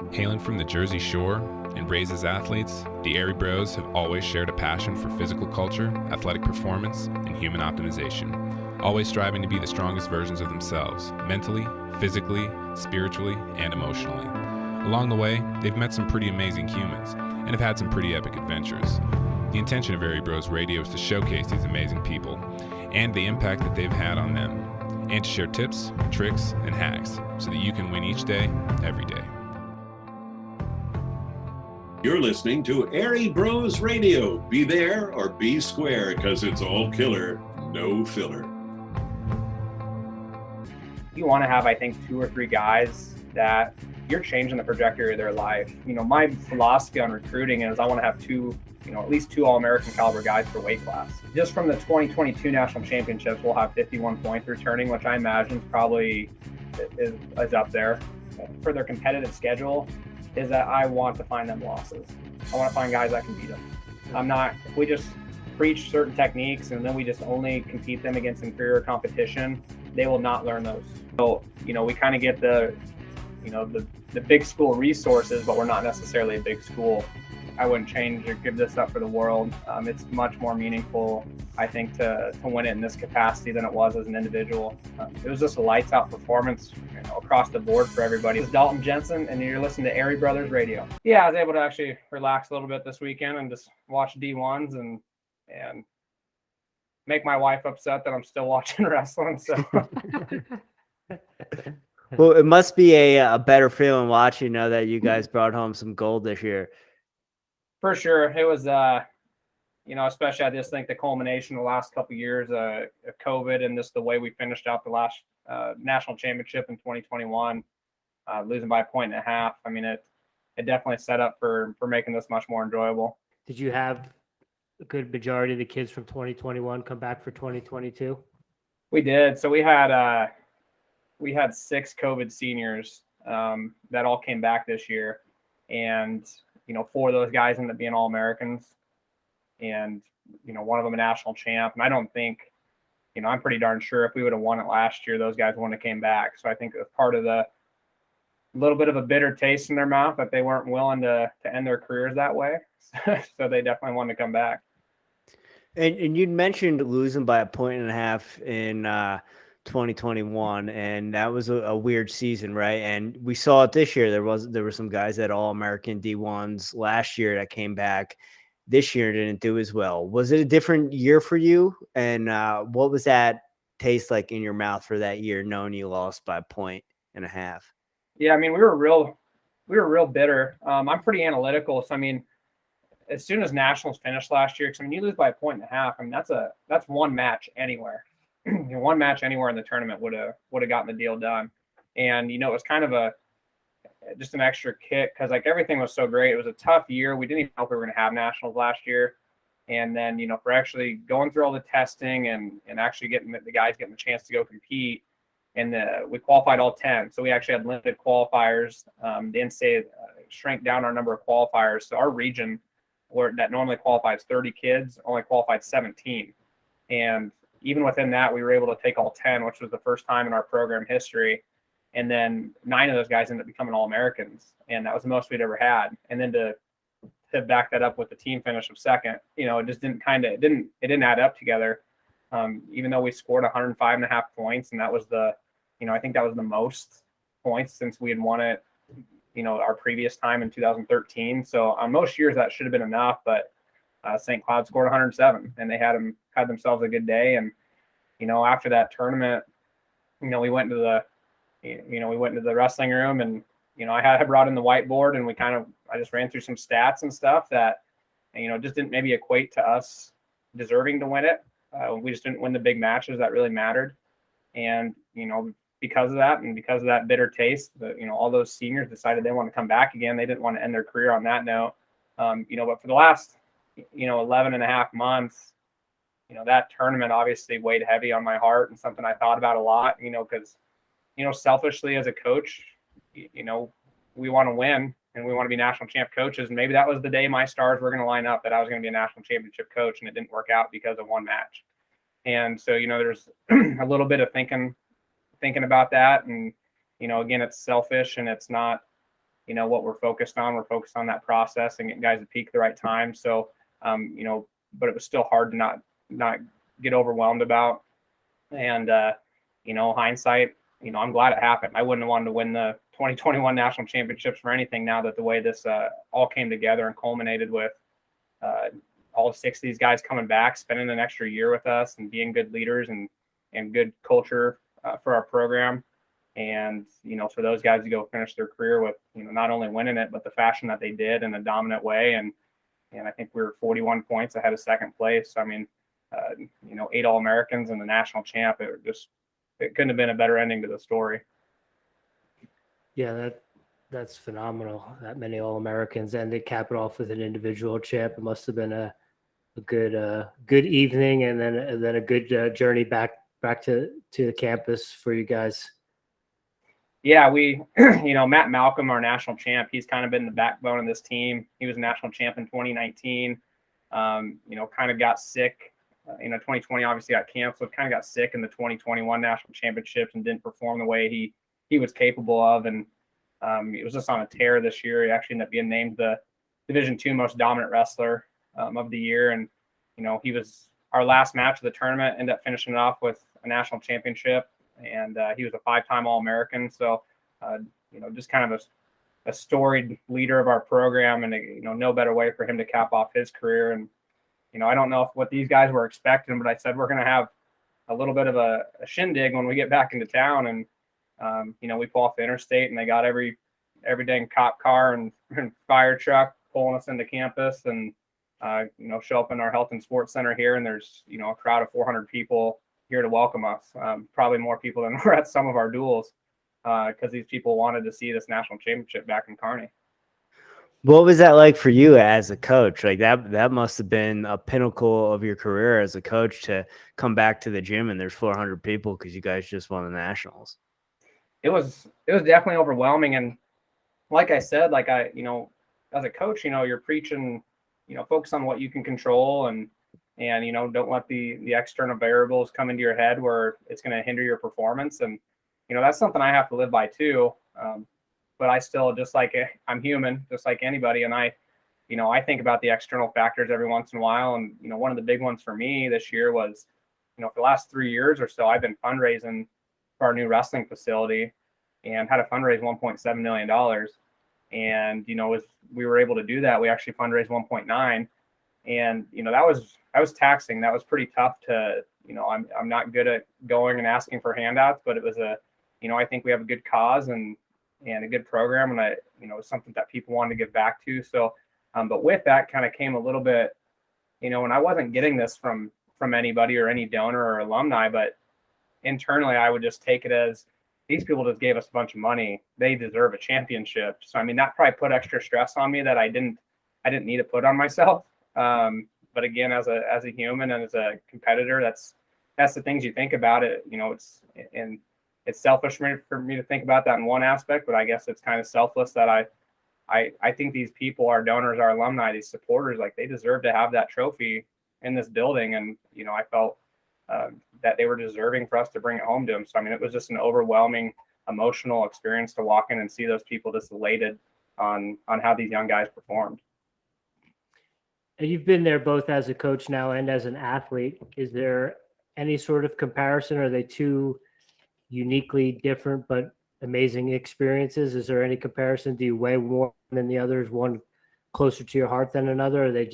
Hailing from the Jersey Shore and raised as athletes, the Airey Bros have always shared a passion for physical culture, athletic performance, and human optimization, always striving to be the strongest versions of themselves, mentally, physically, spiritually, and emotionally. Along the way, they've met some pretty amazing humans and have had some pretty epic adventures. The intention of Airey Bros Radio is to showcase these amazing people and the impact that they've had on them, and to share tips, tricks, and hacks so that you can win each day, every day. You're listening to Airey Bros Radio. Be there or be square, because it's all killer, no filler. You want to have, I think, 2 or 3 guys that you're changing the trajectory of their life. You know, my philosophy on recruiting is I want to have at least 2 All-American caliber guys per weight class. Just from the 2022 National Championships, we'll have 51 points returning, which I imagine probably is up there. For their competitive schedule, is that I want to find them losses. I want to find guys that can beat them. If we just preach certain techniques and then we just only compete them against inferior competition, they will not learn those. So, we kind of get the big school resources, but we're not necessarily a big school. I wouldn't change or give this up for the world. It's much more meaningful, I think, to win it in this capacity than it was as an individual. It was just a lights out performance across the board for everybody. This is Dalton Jensen, and you're listening to Airey Brothers Radio. Yeah, I was able to actually relax a little bit this weekend and just watch D1s and make my wife upset that I'm still watching wrestling. So. Well, it must be a better feeling watching now that you guys brought home some gold this year. For sure. It was, especially I just think the culmination of the last couple of years of COVID and just the way we finished out the last national championship in 2021, losing by 1.5 points. I mean, it definitely set up for making this much more enjoyable. Did you have a good majority of the kids from 2021 come back for 2022? We did. So we had 6 COVID seniors that all came back this year, and 4 of those guys ended up being All-Americans, and one of them a national champ. And I don't think, I'm pretty darn sure if we would have won it last year, those guys wouldn't have came back. So I think it was part of the little bit of a bitter taste in their mouth that they weren't willing to end their careers that way. So they definitely wanted to come back. And you'd mentioned losing by 1.5 points in 2021, and that was a weird season, right? And we saw it this year. There were some guys that All-American D1s last year that came back. This year didn't do as well. Was it a different year for you? And what was that taste like in your mouth for that year, knowing you lost by 1.5 points? Yeah, I mean, we were real bitter. I'm pretty analytical, so I mean, as soon as nationals finished last year, because you lose by 1.5 points, I mean that's one match anywhere. One match anywhere in the tournament would have gotten the deal done. And it was kind of just an extra kick because everything was so great. It was a tough year. We didn't even know if we were going to have nationals last year. And then for actually going through all the testing and actually getting the guys getting the chance to go compete, and we qualified all 10. So we actually had limited qualifiers. The NCAA shrank down our number of qualifiers. So our region, that normally qualifies 30 kids, only qualified 17. And even within that, we were able to take all 10, which was the first time in our program history. And then 9 of those guys ended up becoming All-Americans, and that was the most we'd ever had. And then to back that up with the team finish of second, it just didn't add up together. Even though we scored 105.5 points, and that was I think that was the most points since we had won it, our previous time in 2013. So on most years that should have been enough, but St. Cloud scored 107, and they had themselves a good day. And after that tournament, we went into the wrestling room, and I had brought in the whiteboard, and I just ran through some stats and stuff that just didn't maybe equate to us deserving to win it. We just didn't win the big matches that really mattered, and because of that, and because of that bitter taste, all those seniors decided they want to come back again. They didn't want to end their career on that note. But for the last 11.5 months, that tournament obviously weighed heavy on my heart, and something I thought about a lot, because selfishly as a coach, we want to win and we want to be national champ coaches. And maybe that was the day my stars were going to line up, that I was going to be a national championship coach, and it didn't work out because of one match. And so, there's a little bit of thinking about that. And, again, it's selfish, and it's not, what we're focused on. We're focused on that process and getting guys to peak at the right time. So, but it was still hard to not get overwhelmed about. And, hindsight, I'm glad it happened. I wouldn't have wanted to win the 2021 national championships for anything now that the way this all came together and culminated with all 6 of these guys coming back, spending an extra year with us and being good leaders and good culture for our program. And, for those guys to go finish their career with, not only winning it, but the fashion that they did in a dominant way. And I think we were 41 points ahead of second place. I mean, 8 All-Americans and the national champ. It couldn't have been a better ending to the story. Yeah, that's phenomenal. That many All-Americans, and they cap it off with an individual champ. It must have been a good evening, and then a good journey back to the campus for you guys. Yeah, we, Matt Malcolm, our national champ, he's kind of been the backbone of this team. He was national champ in 2019. Kind of got sick. 2020 obviously got canceled. Kind of got sick in the 2021 national championships and didn't perform the way he was capable of. And it was just on a tear this year. He actually ended up being named the Division II most dominant wrestler of the year. And he was our last match of the tournament. Ended up finishing it off with a national championship. And he was a 5-time All-American. So, just kind of a storied leader of our program, and, no better way for him to cap off his career. And, I don't know what these guys were expecting, but I said, we're going to have a little bit of a shindig when we get back into town. And, we pull off the interstate, and they got every dang cop car and fire truck pulling us into campus, and, show up in our health and sports center here. And there's, a crowd of 400 people here to welcome us. Probably more people than were at some of our duels, because these people wanted to see this national championship back in Kearney. What was that like for you as a coach? Like that must have been a pinnacle of your career as a coach, to come back to the gym and there's 400 people because you guys just won the nationals. It was definitely overwhelming. And like I said, as a coach, you're preaching, focus on what you can control, and don't let the external variables come into your head where it's going to hinder your performance. And, that's something I have to live by too. But I still, I'm human, just like anybody. And I think about the external factors every once in a while. And, one of the big ones for me this year was, for the last 3 years or so, I've been fundraising for our new wrestling facility, and had to fundraise $1.7 million. And, as we were able to do that, we actually fundraised 1.9. And, that was taxing. That was pretty tough to, I'm not good at going and asking for handouts, but it was I think we have a good cause and a good program, and it was something that people wanted to give back to. So, but with that kind of came a little bit, and I wasn't getting this from anybody or any donor or alumni, but internally I would just take it as, these people just gave us a bunch of money. They deserve a championship. So, that probably put extra stress on me that I didn't need to put on myself. But again, as a human and as a competitor, that's the things you think about it. It's selfish for me to think about that in one aspect, but I guess it's kind of selfless that I think these people, our donors, our alumni, these supporters, they deserve to have that trophy in this building. And, I felt that they were deserving for us to bring it home to them. So, it was just an overwhelming emotional experience to walk in and see those people just elated on how these young guys performed. And you've been there both as a coach now and as an athlete. Is there any sort of comparison? Are they two uniquely different but amazing experiences? Is there any comparison? Do you weigh more than the other? Is one closer to your heart than another? Or they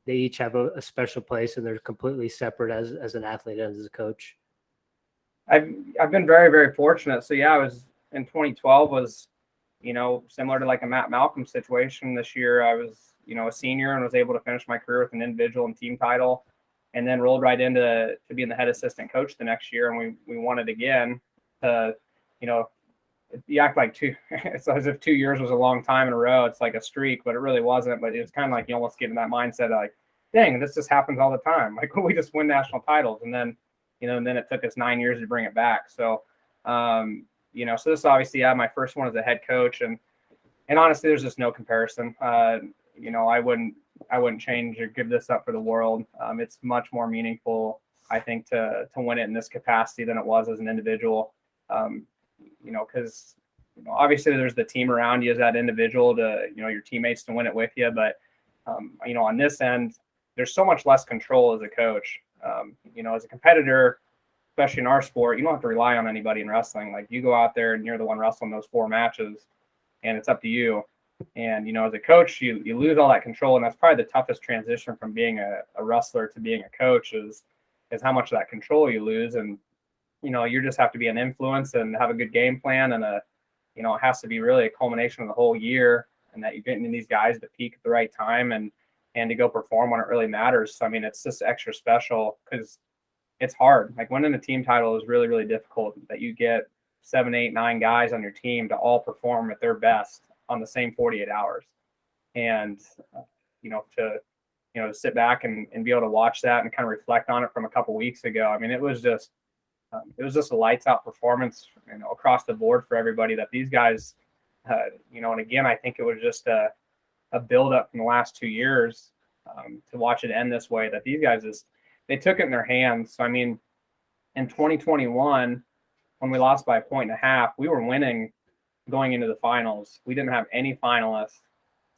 each have a special place and they're completely separate as an athlete and as a coach? I've been very, very fortunate. So yeah, I was in 2012 was, similar to a Matt Malcolm situation. This year I was, a senior and was able to finish my career with an individual and team title, and then rolled right into being the head assistant coach the next year. And we won it again. You act like it's as if 2 years was a long time in a row. It's like a streak, but it really wasn't. But it's kind of like you almost get in that mindset of dang, this just happens all the time. We just win national titles. And then, and then it took us 9 years to bring it back. So, so this obviously, my first one as a head coach, and honestly, there's just no comparison. I wouldn't change or give this up for the world. It's much more meaningful, I think, to win it in this capacity than it was as an individual. Because obviously there's the team around you as that individual to, your teammates to win it with you. But, on this end, there's so much less control as a coach. As a competitor, especially in our sport, you don't have to rely on anybody in wrestling. Like, you go out there and you're the one wrestling those 4 matches, and it's up to you. And, as a coach, you lose all that control. And that's probably the toughest transition from being a wrestler to being a coach is how much of that control you lose. And, you just have to be an influence and have a good game plan. And, it has to be really a culmination of the whole year, and that you're getting these guys to peak at the right time and to go perform when it really matters. So, I mean, it's just extra special because it's hard. Like, winning a team title is really, really difficult, that you get 7, 8, 9 guys on your team to all perform at their best on the same 48 hours. And, to sit back and be able to watch that and kind of reflect on it from a couple weeks ago. I mean, it was just a lights out performance, across the board for everybody, that these guys, and again, I think it was just a build up from the last 2 years to watch it end this way, that these guys they took it in their hands. So, I mean, in 2021, when we lost by 1.5, we were winning going into the finals. We didn't have any finalists.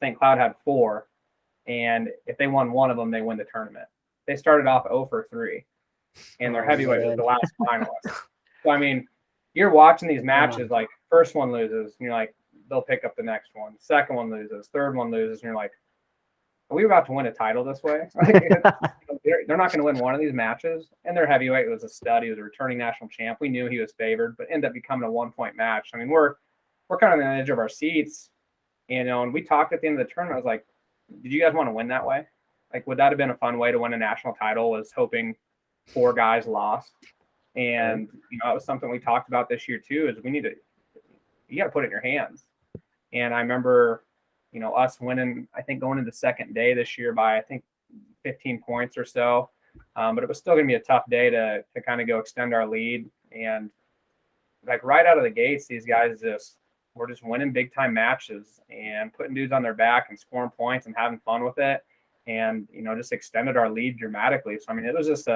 St. Cloud had 4. And if they won one of them, they win the tournament. They started off 0 for 3, and their heavyweight was the last finalist. So, I mean, you're watching these matches, like, first one loses, and you're like, they'll pick up the next one. Second one loses, third one loses, and you're like, are we about to win a title this way? They're not going to win one of these matches. And their heavyweight was a stud. He was a returning national champ. We knew he was favored, but ended up becoming a 1-point match. I mean, we're kind of on the edge of our seats, and we talked at the end of the tournament. I was like, did you guys want to win that way? Like, would that have been a fun way to win a national title, was hoping 4 guys lost? And, it was something we talked about this year too, is you got to put it in your hands. And I remember, us winning, I think, going into the second day this year by, I think, 15 points or so. But it was still going to be a tough day to kind of go extend our lead. And, like, right out of the gates, these guys were just winning big time matches and putting dudes on their back and scoring points and having fun with it. And, just extended our lead dramatically. So, I mean, it was just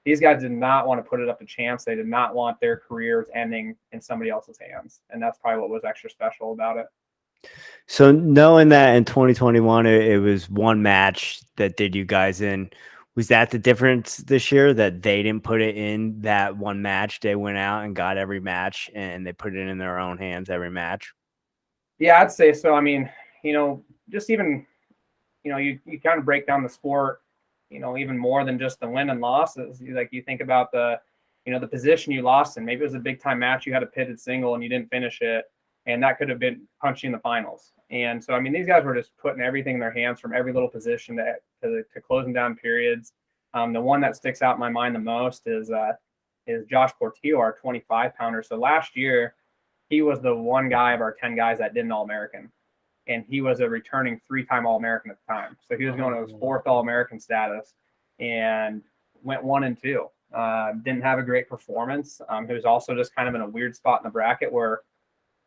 these guys did not want to put it up to chance. They did not want their careers ending in somebody else's hands. And that's probably what was extra special about it. So, knowing that in 2021, it was one match that did you guys in, was that the difference this year, that they didn't put it in that one match? They went out and got every match, and they put it in their own hands every match? Yeah, I'd say so. I mean, just even, you kind of break down the sport, even more than just the win and losses. Like, you think about the position you lost in. Maybe it was a big time match. You had a pitted single and you didn't finish it, and that could have been punching the finals. And so, I mean, these guys were just putting everything in their hands from every little position to closing down periods. The one that sticks out in my mind the most is Josh Cortillo, our 25-pounder. So last year, he was the one guy of our 10 guys that didn't All-American. And he was a returning 3-time All-American at the time. So he was going to his 4th All-American status and went 1-2. Didn't have a great performance. He was also just kind of in a weird spot in the bracket where,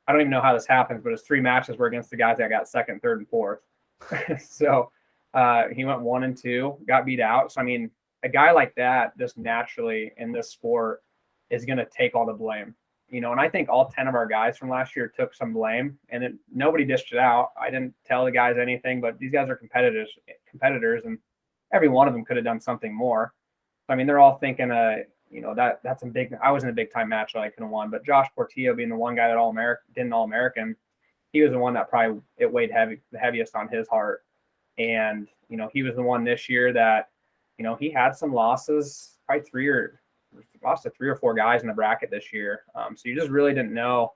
I don't even know how this happens, but his 3 matches were against the guys that got 2nd, 3rd, and 4th. So he went 1-2, got beat out. So, I mean, a guy like that just naturally in this sport is going to take all the blame. And I think all 10 of our guys from last year took some blame, and nobody dished it out. I didn't tell the guys anything, but these guys are competitors, and every one of them could have done something more. So, I mean, they're all thinking, that's a big. I was in a big time match that I could have won, but Josh Cortillo being the one guy that didn't All-American, he was the one that probably it weighed the heaviest on his heart. And he was the one this year that he had some losses, probably lost to 3 or 4 guys in the bracket this year. So you just really didn't know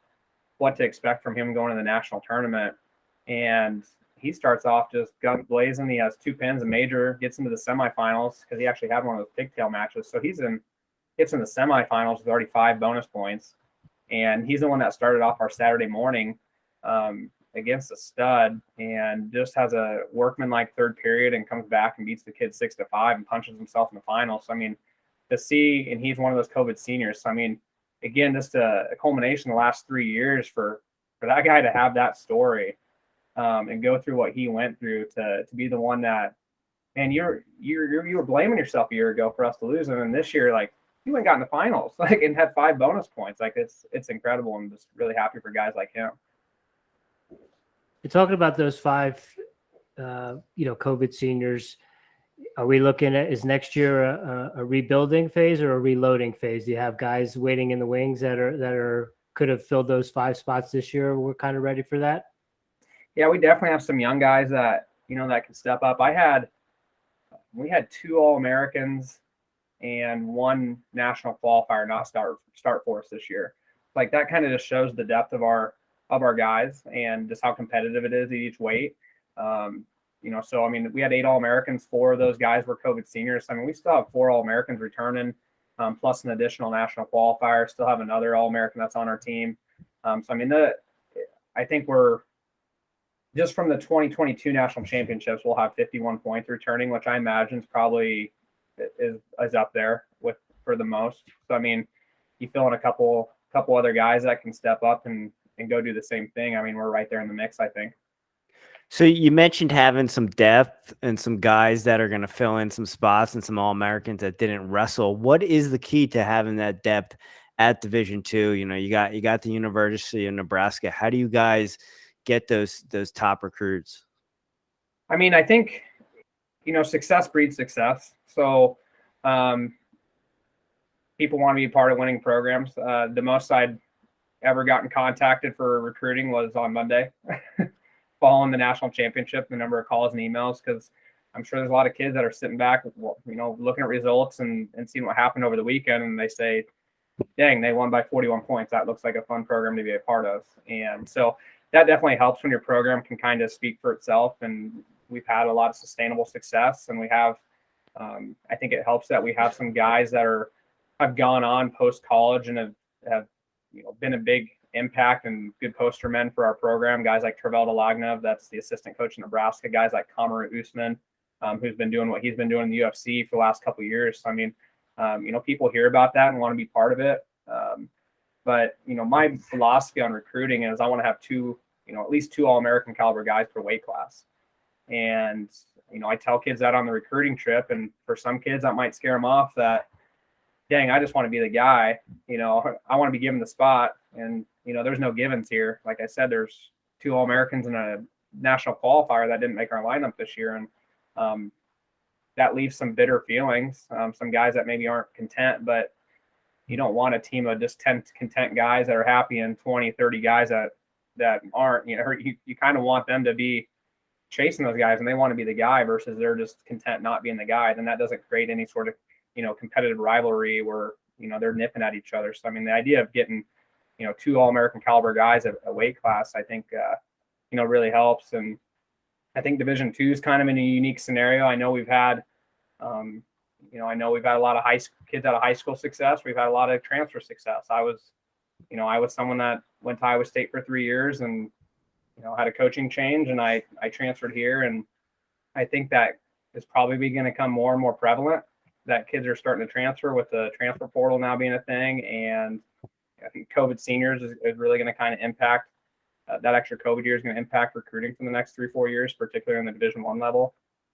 what to expect from him going to the national tournament. And he starts off just guns blazing. He has 2 pins, a major, gets into the semifinals because he actually had one of those pigtail matches. So gets in the semifinals with already 5 bonus points. And he's the one that started off our Saturday morning against a stud, and just has a workman-like third period and comes back and beats the kid 6-5 and punches himself in the final. So, I mean, and he's one of those COVID seniors. So, I mean, again, just a culmination of the last 3 years for that guy to have that story and go through what he went through to be the one that, man, you were blaming yourself a year ago for us to lose. And then this year, like, he went and got in the finals, like, and had 5 bonus points. Like, it's incredible. I'm just really happy for guys like him. You're talking about those 5, COVID seniors. Are we looking at, is next year a rebuilding phase or a reloading phase? Do you have guys waiting in the wings that could have filled those 5 spots this year? We're kind of ready for that. Yeah, we definitely have some young guys that that can step up. We had 2 All-Americans and 1 national qualifier not start for us this year. Like, that kind of just shows the depth of our guys and just how competitive it is at each weight. So I mean, we had 8 All-Americans. 4 of those guys were COVID seniors. I mean, we still have 4 All-Americans returning, plus an additional national qualifier. Still have another All-American that's on our team. So I mean, I think we're just from the 2022 national championships, we'll have 51 points returning, which I imagine is probably is up there for the most. So I mean, you fill in a couple other guys that can step up and go do the same thing. I mean, we're right there in the mix, I think. So you mentioned having some depth and some guys that are going to fill in some spots and some All-Americans that didn't wrestle. What is the key to having that depth at Division II? You got the University of Nebraska. How do you guys get those top recruits? I mean, I think, success breeds success. So people want to be part of winning programs. The most I'd ever gotten contacted for recruiting was on Monday following the national championship, the number of calls and emails, because I'm sure there's a lot of kids that are sitting back, looking at results and seeing what happened over the weekend, and they say, dang, they won by 41 points. That looks like a fun program to be a part of. And so that definitely helps when your program can kind of speak for itself. And we've had a lot of sustainable success, and we have, I think it helps that we have some guys that have gone on post-college and have been a big impact and good poster men for our program. Guys like Travel Delagnov, that's the assistant coach in Nebraska. Guys like Kamaru Usman, who's been doing what he's been doing in the UFC for the last couple of years. So, I mean, people hear about that and want to be part of it. But my philosophy on recruiting is I want to have at least 2 All-American caliber guys per weight class. And, I tell kids that on the recruiting trip, and for some kids that might scare them off that, dang, I just want to be the guy, I want to be given the spot. And, there's no givens here. Like I said, there's 2 All-Americans and a national qualifier that didn't make our lineup this year. And that leaves some bitter feelings. Some guys that maybe aren't content, but you don't want a team of just 10 content guys that are happy and 20, 30 guys that aren't, you kind of want them to be chasing those guys and they want to be the guy versus they're just content not being the guy. Then that doesn't create any sort of, competitive rivalry where, they're nipping at each other. So, I mean, the idea of getting, 2 All-American caliber guys at a weight class, I think, really helps. And I think Division II is kind of in a unique scenario. I know we've had, a lot of kids out of high school success. We've had a lot of transfer success. I was someone that went to Iowa State for 3 years and, had a coaching change, and I transferred here. And I think that is probably going to become more and more prevalent, that kids are starting to transfer with the transfer portal now being a thing. And I think COVID seniors is really going to kind of impact that extra COVID year is going to impact recruiting for the next 3-4 years, particularly in the Division I level.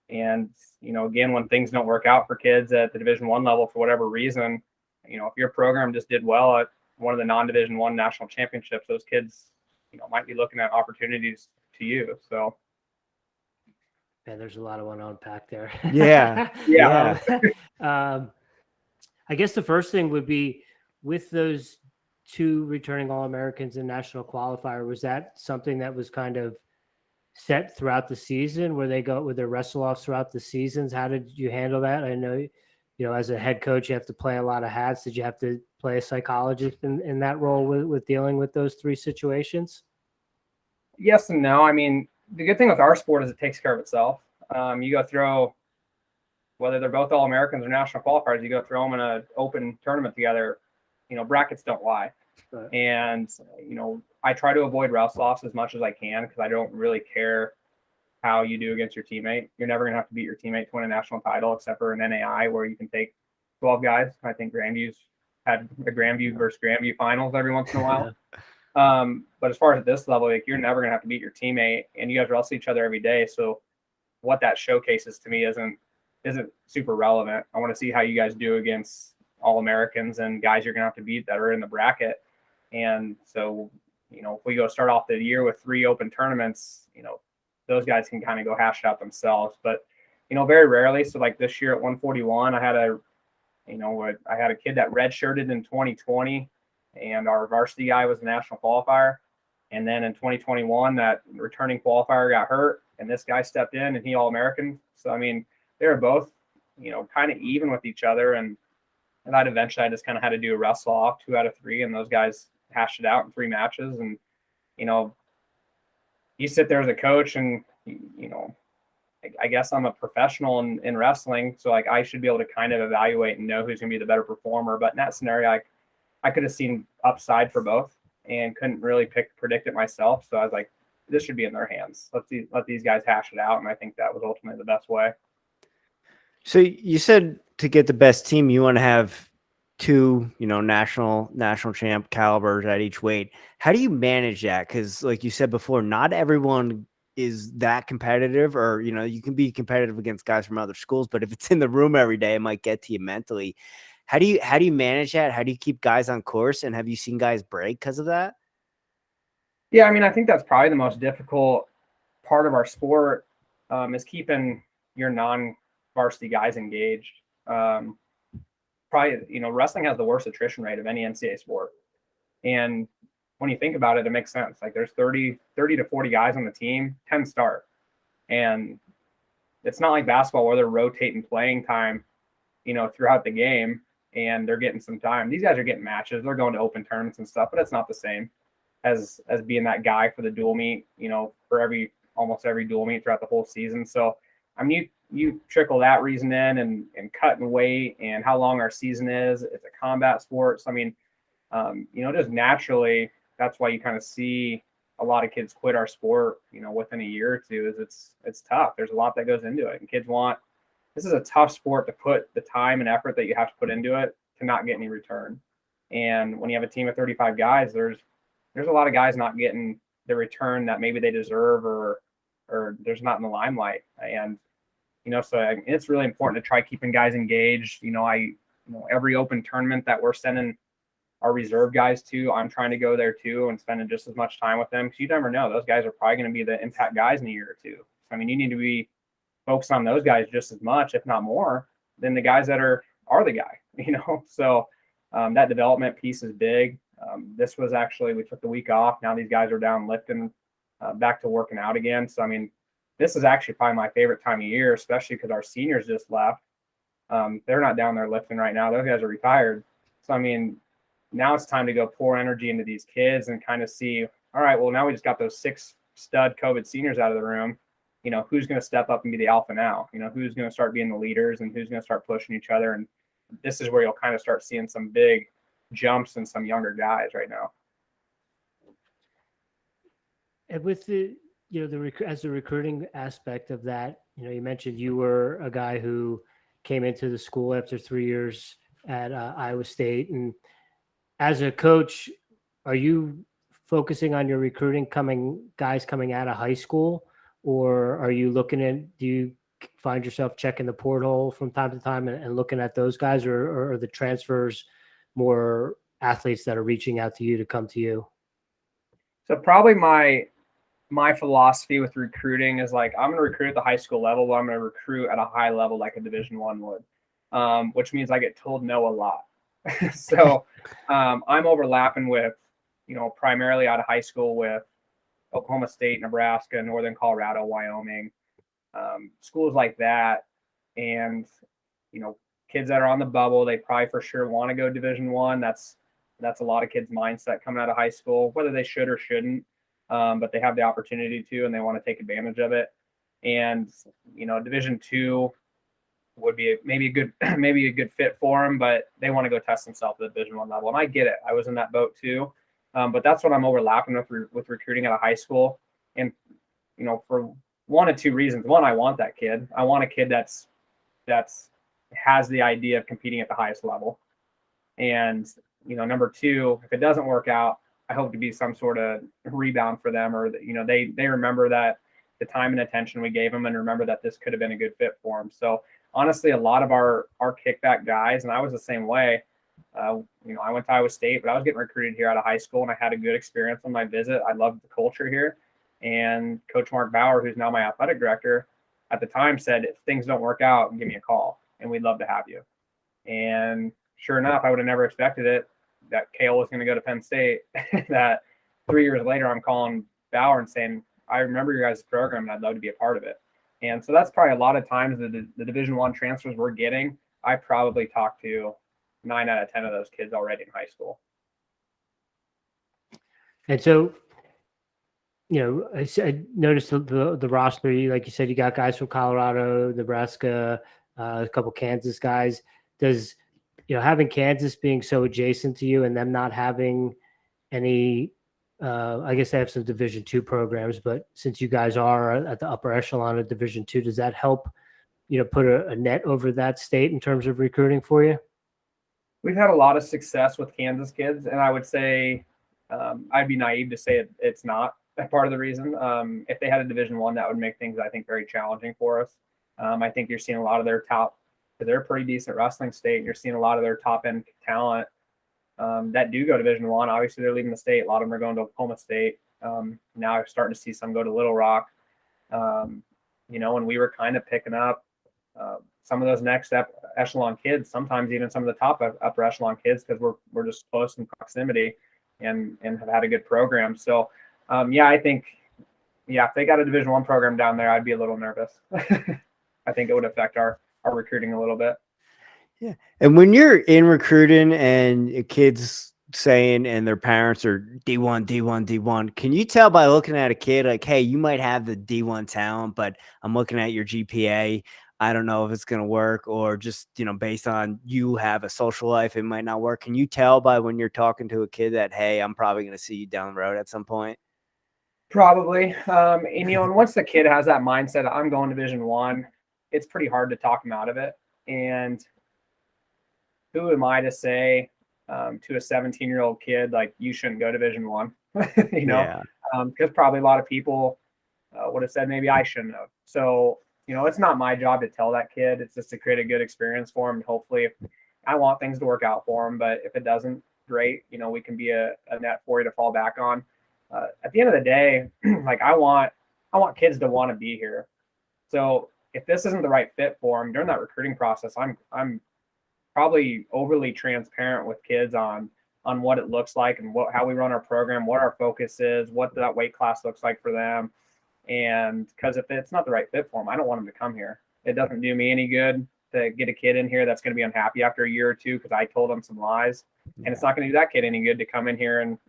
And, again, when things don't work out for kids at the Division I level for whatever reason, if your program just did well at one of the non-Division I national championships, those kids, might be looking at opportunities to you. So. Yeah, there's a lot of one to unpack there. Yeah. Yeah. I guess the first thing would be, with those 2 returning All-Americans and national qualifier, was that something that was kind of set throughout the season, where they go with their wrestle-offs throughout the seasons? How did you handle that? I know, as a head coach, you have to play a lot of hats. Did you have to play a psychologist in that role with dealing with those 3 situations? Yes and no. I mean, the good thing with our sport is it takes care of itself. You go throw, whether they're both All-Americans or national qualifiers, you go throw them in an open tournament together, brackets don't lie. Right. And, I try to avoid wrestle-offs as much as I can, because I don't really care how you do against your teammate. You're never going to have to beat your teammate to win a national title, except for an NAI where you can take 12 guys. I think Grandview's had a Grandview versus Grandview finals every once in a while. But as far as at this level, like, you're never going to have to beat your teammate, and you guys wrestle each other every day. So what that showcases to me isn't super relevant. I want to see how you guys do against All-Americans and guys you're going to have to beat that are in the bracket. And so, if we go start off the year with 3 open tournaments, those guys can kind of go hash it out themselves. But, very rarely. So like this year at 141, I had a kid that redshirted in 2020, and our varsity guy was a national qualifier. And then in 2021, that returning qualifier got hurt, and this guy stepped in, and he All-American. So, they were both, kind of even with each other. And that eventually I just kind of had to do a wrestle off 2 out of 3, and those guys hashed it out in 3 matches. And, you sit there as a coach and, I guess I'm a professional in wrestling. So like I should be able to kind of evaluate and know who's going to be the better performer. But in that scenario, I could have seen upside for both and couldn't really predict it myself. So I was like, this should be in their hands. Let these guys hash it out. And I think that was ultimately the best way. So you said to get the best team, you want to have 2, national champ calibers at each weight. How do you manage that? Because like you said before, not everyone is that competitive, or, you can be competitive against guys from other schools, but if it's in the room every day, it might get to you mentally. How do you manage that? How do you keep guys on course? And have you seen guys break because of that? Yeah. I think that's probably the most difficult part of our sport, is keeping your non-varsity guys engaged. Probably, wrestling has the worst attrition rate of any NCAA sport. And when you think about it, it makes sense. Like there's 30 to 40 guys on the team, 10 start. And it's not like basketball where they're rotating playing time, throughout the game, and they're getting some time. These guys are getting matches. They're going to open tournaments and stuff, but it's not the same as being that guy for the dual meet, for almost every dual meet throughout the whole season. So, you trickle that reason in and cutting weight and how long our season is. It's a combat sport. So, just naturally, that's why you kind of see a lot of kids quit our sport, within a year or 2. Is it's tough. There's a lot that goes into it. And kids this is a tough sport to put the time and effort that you have to put into it to not get any return. And when you have a team of 35 guys, there's a lot of guys not getting the return that maybe they deserve or there's not in the limelight. And, so it's really important to try keeping guys engaged. Every open tournament that we're sending our reserve guys to, I'm trying to go there too and spending just as much time with them, because you never know. Those guys are probably going to be the impact guys in a year or 2. So, you need to be focused on those guys just as much, if not more, than the guys that are the guy, So that development piece is big. This was actually, we took the week off. Now these guys are down lifting, back to working out again. So, this is actually probably my favorite time of year, especially because our seniors just left. They're not down there lifting right now. Those guys are retired. So, now it's time to go pour energy into these kids and kind of see, all right, well, now we just got those 6 stud COVID seniors out of the room. Who's going to step up and be the alpha now? Who's going to start being the leaders and who's going to start pushing each other? And this is where you'll kind of start seeing some big jumps in some younger guys right now. And with the, as the recruiting aspect of that, you mentioned you were a guy who came into the school after 3 years at Iowa State. And as a coach, are you focusing on your recruiting guys coming out of high school, or are you do you find yourself checking the portal from time to time and looking at those guys, or are the transfers more athletes that are reaching out to you to come to you? So probably my philosophy with recruiting is like, I'm going to recruit at the high school level, but I'm going to recruit at a high level like a Division I would, which means I get told no a lot. So I'm overlapping with, primarily out of high school with Oklahoma State, Nebraska, Northern Colorado, Wyoming, schools like that. And, kids that are on the bubble, they probably for sure want to go Division I. That's a lot of kids' mindset coming out of high school, whether they should or shouldn't. But they have the opportunity to, and they want to take advantage of it. And, Division II would be maybe a good fit for them, but they want to go test themselves at the Division I level. And I get it. I was in that boat too. But that's what I'm overlapping with recruiting out of high school. And, for one of 2 reasons. One, I want that kid. I want a kid that's has the idea of competing at the highest level. And, number 2, if it doesn't work out, I hope to be some sort of rebound for them, or they remember that the time and attention we gave them, and remember that this could have been a good fit for them. So honestly, a lot of our kickback guys, and I was the same way, I went to Iowa State, but I was getting recruited here out of high school, and I had a good experience on my visit. I loved the culture here. And Coach Mark Bauer, who's now my athletic director, at the time said, if things don't work out, give me a call, and we'd love to have you. And sure enough, I would have never expected it, that Kale was going to go to Penn State. That 3 years later, I'm calling Bauer and saying, I remember your guys' program, and I'd love to be a part of it. And so that's probably a lot of times the Division I transfers we're getting, I probably talked to 9 out of 10 of those kids already in high school. And so, I noticed the roster. Like you said, you got guys from Colorado, Nebraska, a couple Kansas guys. Does having Kansas being so adjacent to you and them not having any, I guess they have some Division II programs, but since you guys are at the upper echelon of Division II, does that help, put a net over that state in terms of recruiting for you? We've had a lot of success with Kansas kids, and I would say I'd be naive to say it's not part of the reason. If they had a Division I, that would make things, I think, very challenging for us. I think you're seeing a lot of their they're a pretty decent wrestling state. You're seeing a lot of their top end talent that do go to Division I. Obviously, they're leaving the state. A lot of them are going to Oklahoma State. Now I'm starting to see some go to Little Rock. And we were kind of picking up some of those next echelon kids, sometimes even some of the top upper echelon kids, because we're just close in proximity and have had a good program. So, I think, if they got a Division I program down there, I'd be a little nervous. I think it would affect our recruiting a little bit. Yeah. And when you're in recruiting and kids saying and their parents are D1, D1, D1, can you tell by looking at a kid like, hey, you might have the D1 talent, but I'm looking at your GPA. I don't know if it's going to work, or just, based on you have a social life, it might not work. Can you tell by when you're talking to a kid that, hey, I'm probably going to see you down the road at some point? Probably. And once the kid has that mindset, I'm going to Division I, it's pretty hard to talk them out of it. And who am I to say to a 17-year-old kid, like, you shouldn't go to Division I, because probably a lot of people would have said maybe I shouldn't have. So, it's not my job to tell that kid. It's just to create a good experience for him. And hopefully, I want things to work out for him, but if it doesn't, great. We can be a net for you to fall back on. At the end of the day, like, I want kids to want to be here. So if this isn't the right fit for them during that recruiting process, I'm probably overly transparent with kids on what it looks like and how we run our program, what our focus is, what that weight class looks like for them. And because if it's not the right fit for them, I don't want them to come here. It doesn't do me any good to get a kid in here that's going to be unhappy after a year or two because I told them some lies. And it's not going to do that kid any good to come in here. And,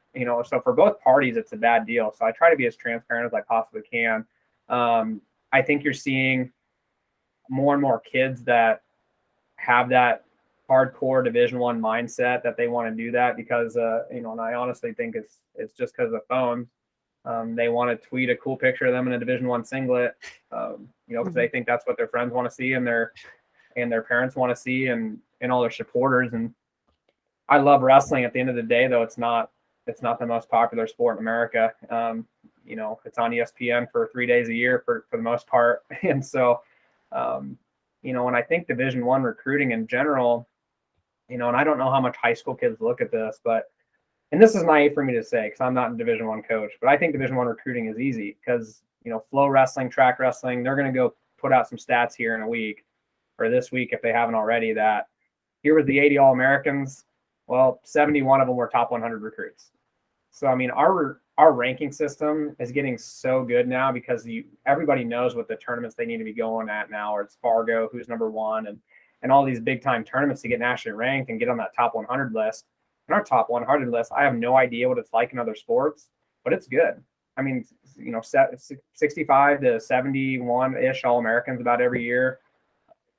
so for both parties, it's a bad deal. So I try to be as transparent as I possibly can. I think you're seeing more and more kids that have that hardcore Division I mindset that they want to do that because, and I honestly think it's just because of phones. They want to tweet a cool picture of them in a Division I singlet, because they think that's what their friends want to see and their parents want to see and all their supporters. And I love wrestling. At the end of the day, though, it's not the most popular sport in America. It's on ESPN for 3 days a year for the most part. And so, and I think Division I recruiting in general, and I don't know how much high school kids look at this, and this is naive for me to say because I'm not a Division I coach, but I think Division I recruiting is easy because, flow wrestling, track wrestling, they're going to go put out some stats here in a week or this week if they haven't already that here was the 80 All-Americans. Well, 71 of them were top 100 recruits. So, I mean, our ranking system is getting so good now because everybody knows what the tournaments they need to be going at now, or it's Fargo, who's number one, and all these big time tournaments to get nationally ranked and get on that top 100 list. And our top 100 list, I have no idea what it's like in other sports, but it's good. I mean, 65 to 71-ish All-Americans about every year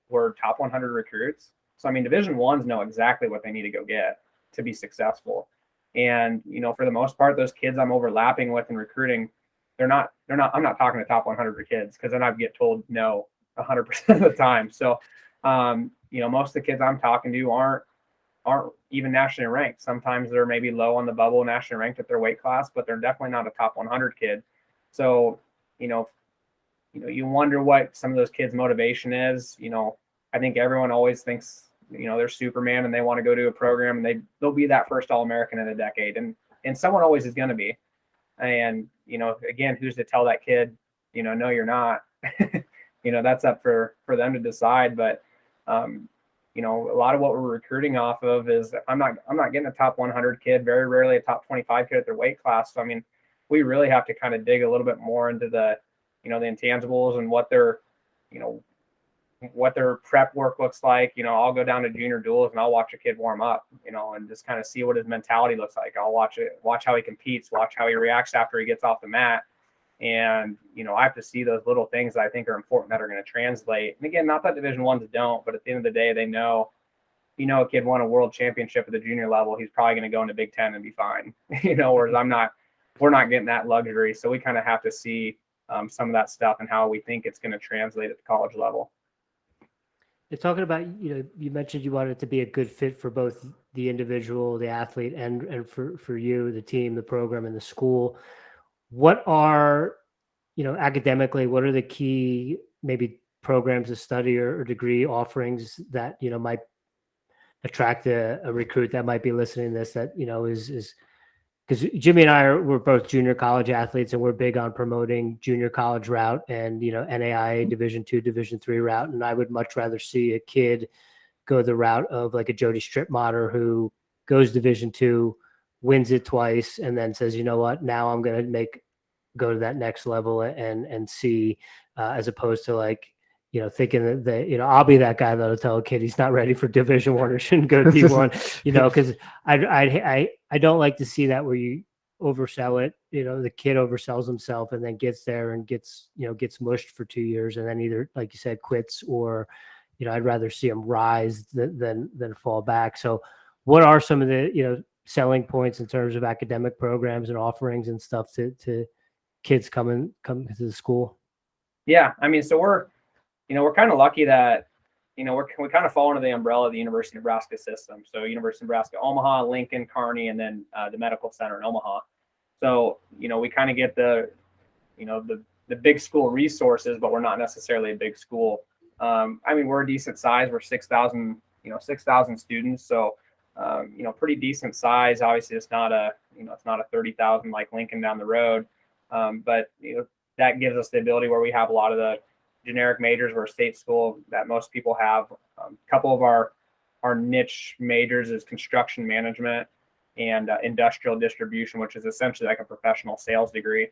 were top 100 recruits. So, I mean, Division I's know exactly what they need to go get to be successful. And, for the most part, those kids I'm overlapping with in recruiting, I'm not talking to top 100 kids because then I get told no 100% of the time. So, most of the kids I'm talking to aren't even nationally ranked. Sometimes they're maybe low on the bubble nationally ranked at their weight class, but they're definitely not a top 100 kid. So, you wonder what some of those kids' motivation is. I think everyone always thinks they're Superman and they want to go to a program and they'll be that first All-American in a decade. And someone always is going to be. And, again, who's to tell that kid, no, you're not. That's up for them to decide. But, a lot of what we're recruiting off of is I'm not getting a top 100 kid, very rarely a top 25 kid at their weight class. So, I mean, we really have to kind of dig a little bit more into the intangibles and what their prep work looks like. I'll go down to junior duels and I'll watch a kid warm up, and just kind of see what his mentality looks like. I'll watch how he competes, watch how he reacts after he gets off the mat. And, I have to see those little things that I think are important that are going to translate. And again, not that Division I's don't, but at the end of the day, they know, a kid won a world championship at the junior level, he's probably going to go into Big Ten and be fine, whereas we're not getting that luxury. So we kind of have to see some of that stuff and how we think it's going to translate at the college level. You're talking about, you mentioned you wanted it to be a good fit for both the individual, the athlete, and for you, the team, the program, and the school. What are, academically, what are the key maybe programs of study or degree offerings that, might attract a recruit that might be listening to this that, is because Jimmy and we're both junior college athletes and we're big on promoting junior college route and, NAIA Division II, Division III route. And I would much rather see a kid go the route of like a Jody Stripmatter who goes Division II, wins it twice, and then says, you know what, now I'm going to go to that next level and see, as opposed to like, thinking that, I'll be that guy that'll tell a kid he's not ready for Division I or shouldn't go to D1, because I don't like to see that where you oversell it. The kid oversells himself and then gets there and gets mushed for 2 years and then either, like you said, quits or, I'd rather see him rise than fall back. So what are some of the, selling points in terms of academic programs and offerings and stuff to kids come to the school? Yeah. I mean, so we're kind of lucky that, we kind of fall under the umbrella of the University of Nebraska system. So University of Nebraska, Omaha, Lincoln, Kearney, and then the medical center in Omaha. So, we kind of get the big school resources, but we're not necessarily a big school. I mean, we're a decent size. We're 6,000 students. So, pretty decent size. Obviously it's not a 30,000 like Lincoln down the road. But, that gives us the ability where we have a lot of the generic majors. We're a state school that most people have. A couple of our niche majors is construction management and industrial distribution, which is essentially like a professional sales degree.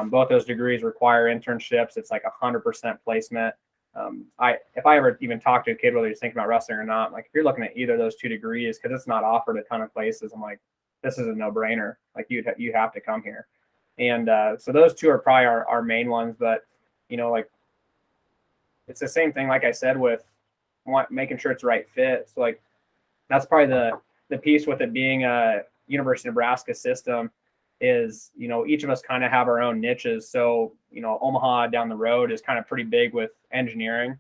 Both those degrees require internships. It's like 100% placement. If I ever even talk to a kid, whether he's thinking about wrestling or not, like if you're looking at either of those two degrees, because it's not offered a ton of places, I'm like, this is a no-brainer. Like you have to come here. And so those two are probably our main ones. But, like it's the same thing, like I said, with making sure it's the right fit. So like that's probably the piece with it being a University of Nebraska system is, each of us kind of have our own niches. So, Omaha down the road is kind of pretty big with engineering.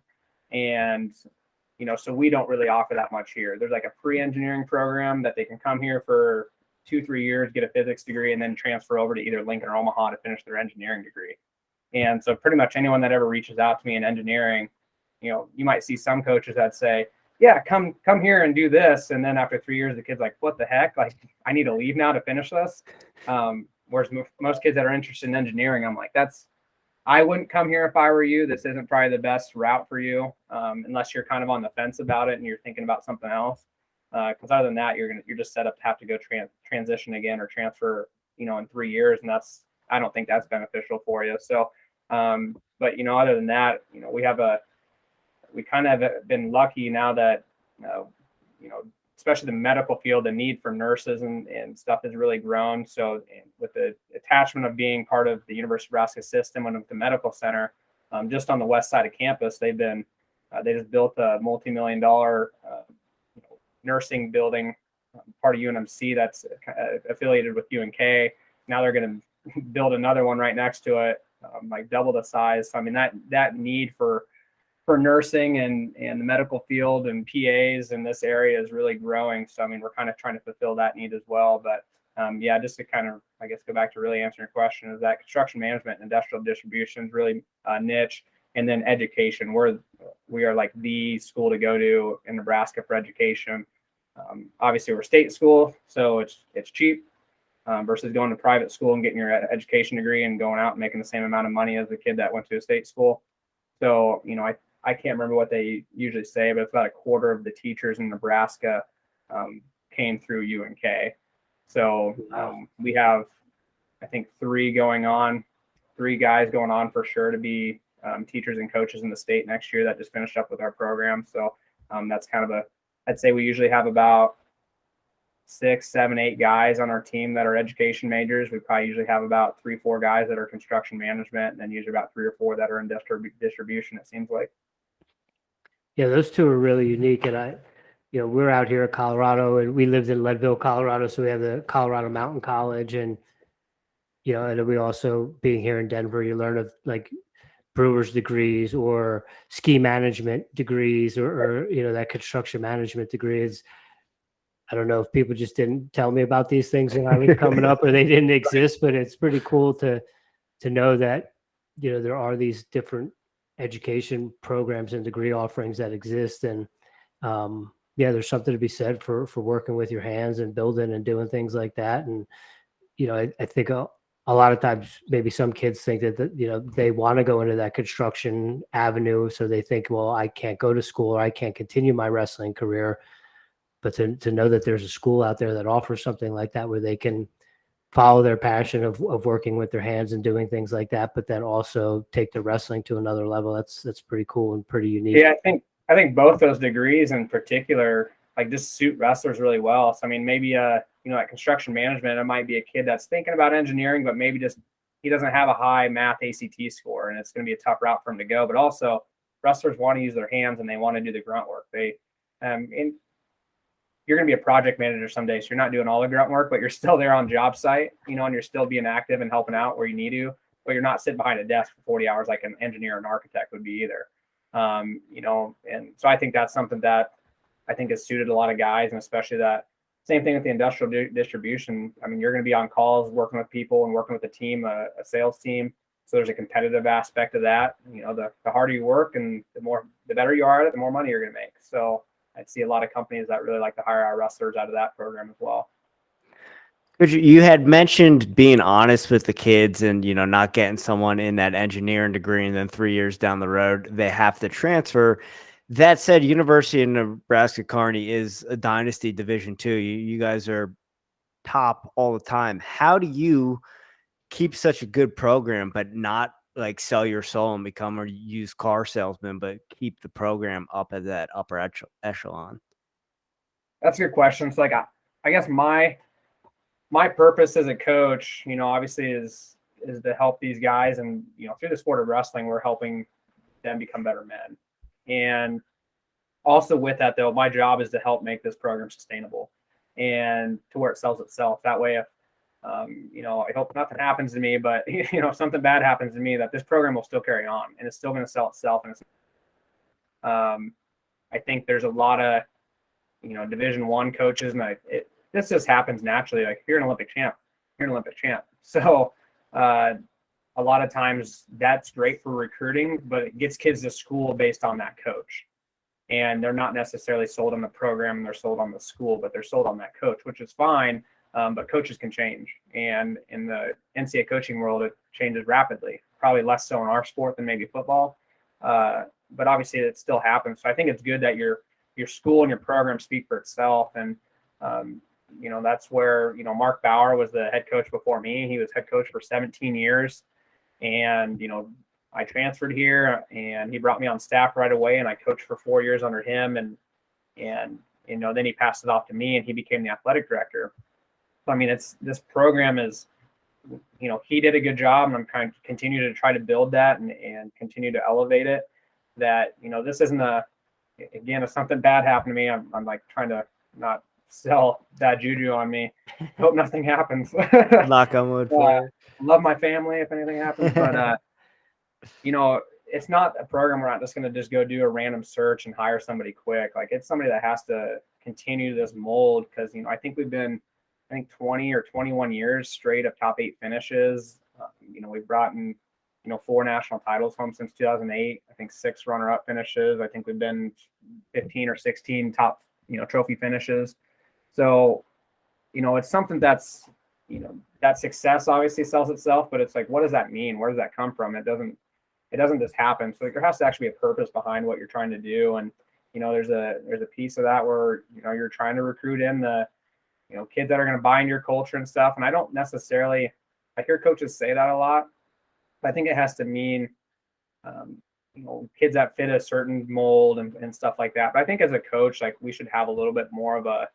And, so we don't really offer that much here. There's like a pre-engineering program that they can come here for 2-3 years, get a physics degree, and then transfer over to either Lincoln or Omaha to finish their engineering degree. And so pretty much anyone that ever reaches out to me in engineering, you might see some coaches that say, yeah, come here and do this. And then after 3 years, the kid's like, what the heck? Like, I need to leave now to finish this. Whereas most kids that are interested in engineering, I'm like, I wouldn't come here if I were you. This isn't probably the best route for you, unless you're kind of on the fence about it and you're thinking about something else. Because other than that, you're just set up to have to go transition again or transfer, in 3 years. And I don't think that's beneficial for you. So, but, other than that, we kind of have been lucky now that, especially the medical field, the need for nurses and stuff has really grown. So with the attachment of being part of the University of Nebraska system and with the medical center, just on the west side of campus, they just built a multi-million-dollar nursing building, part of UNMC that's affiliated with UNK. Now they're going to build another one right next to it, like double the size. So, I mean, that need for nursing and the medical field and PAs in this area is really growing. So, I mean, we're kind of trying to fulfill that need as well. But yeah, just to kind of, I guess, go back to really answering your question, is that construction management and industrial distribution is really niche. And then education, we are like the school to go to in Nebraska for education. Obviously, we're a state school, so it's cheap versus going to private school and getting your education degree and going out and making the same amount of money as the kid that went to a state school. So, I can't remember what they usually say, but it's about a quarter of the teachers in Nebraska came through UNK. So we have, I think, three guys going on for sure to be teachers and coaches in the state next year that just finished up with our program. So that's kind of I'd say we usually have about 6, 7, 8 guys on our team that are education majors. We probably usually have about 3, 4 guys that are construction management, and then usually about 3 or 4 that are in distribution, it seems like. Yeah, those two are really unique. And we're out here in Colorado, and we lived in Leadville, Colorado. So we have the Colorado Mountain College, and and we also, being here in Denver, you learn of like brewer's degrees or ski management degrees or that construction management degree. I don't know if people just didn't tell me about these things when I was coming up, or they didn't exist, but it's pretty cool to know that, there are these different education programs and degree offerings that exist. And there's something to be said for working with your hands and building and doing things like that. And, I think a lot of times maybe some kids think that they want to go into that construction avenue. So they think, well, I can't go to school or I can't continue my wrestling career. But to know that there's a school out there that offers something like that, where they can follow their passion of working with their hands and doing things like that, but then also take the wrestling to another level. That's pretty cool and pretty unique. Yeah, I think both those degrees in particular, like, just suit wrestlers really well. So I mean, maybe at construction management, it might be a kid that's thinking about engineering, but maybe just he doesn't have a high math ACT score, and it's going to be a tough route for him to go. But also, wrestlers want to use their hands and they want to do the grunt work. You're going to be a project manager someday, so you're not doing all the grunt work, but you're still there on job site, and you're still being active and helping out where you need to, but you're not sitting behind a desk for 40 hours like an engineer or an architect would be either. And so I think that's something that I think has suited a lot of guys, and especially that same thing with the industrial distribution. I mean, you're going to be on calls, working with people and working with a team, a sales team. So there's a competitive aspect of that. The harder you work and the better you are at it, the more money you're going to make. So I'd see a lot of companies that really like to hire our wrestlers out of that program as well. You had mentioned being honest with the kids and, not getting someone in that engineering degree and then 3 years down the road, they have to transfer. That said, University of Nebraska Kearney is a dynasty Division II. You guys are top all the time. How do you keep such a good program, but not like sell your soul and become a used car salesman, but keep the program up at that upper echelon? That's a good question. So I guess my purpose as a coach, obviously is to help these guys, and, through the sport of wrestling, we're helping them become better men. And also with that though, my job is to help make this program sustainable and to where it sells itself. That way, if I hope nothing happens to me, but if something bad happens to me, that this program will still carry on and it's still going to sell itself. And I think there's a lot of, Division I coaches, and this just happens naturally. Like, if you're an Olympic champ, you're an Olympic champ. So a lot of times that's great for recruiting, but it gets kids to school based on that coach. And they're not necessarily sold on the program, and they're sold on the school, but they're sold on that coach, which is fine. But coaches can change. And in the NCAA coaching world, it changes rapidly, probably less so in our sport than maybe football. But obviously it still happens. So I think it's good that your school and your program speak for itself. And, that's where, Mark Bauer was the head coach before me. He was head coach for 17 years. And, I transferred here, and he brought me on staff right away, and I coached for 4 years under him. And then he passed it off to me, and he became the athletic director. So, I mean, this program is, he did a good job, and I'm trying to continue to try to build that and continue to elevate it. That, this isn't again, if something bad happened to me, I'm like trying to not sell bad juju on me. Hope nothing happens. Knock on wood for you. Love my family if anything happens, but it's not a program. We're not just going to just go do a random search and hire somebody quick. Like, it's somebody that has to continue this mold, because I think we've been 20 or 21 years straight of top 8 finishes. We've brought in 4 national titles home since 2008. I think 6 runner-up finishes. I think we've been 15 or 16 top, trophy finishes. So, it's something that's, that success obviously sells itself, but it's like, what does that mean? Where does that come from? It doesn't just happen. So there has to actually be a purpose behind what you're trying to do. And, there's a piece of that where, you're trying to recruit in the, kids that are going to buy in your culture and stuff. And I don't necessarily, I hear coaches say that a lot, but I think it has to mean, kids that fit a certain mold and stuff like that. But I think as a coach, like, we should have a little bit more of a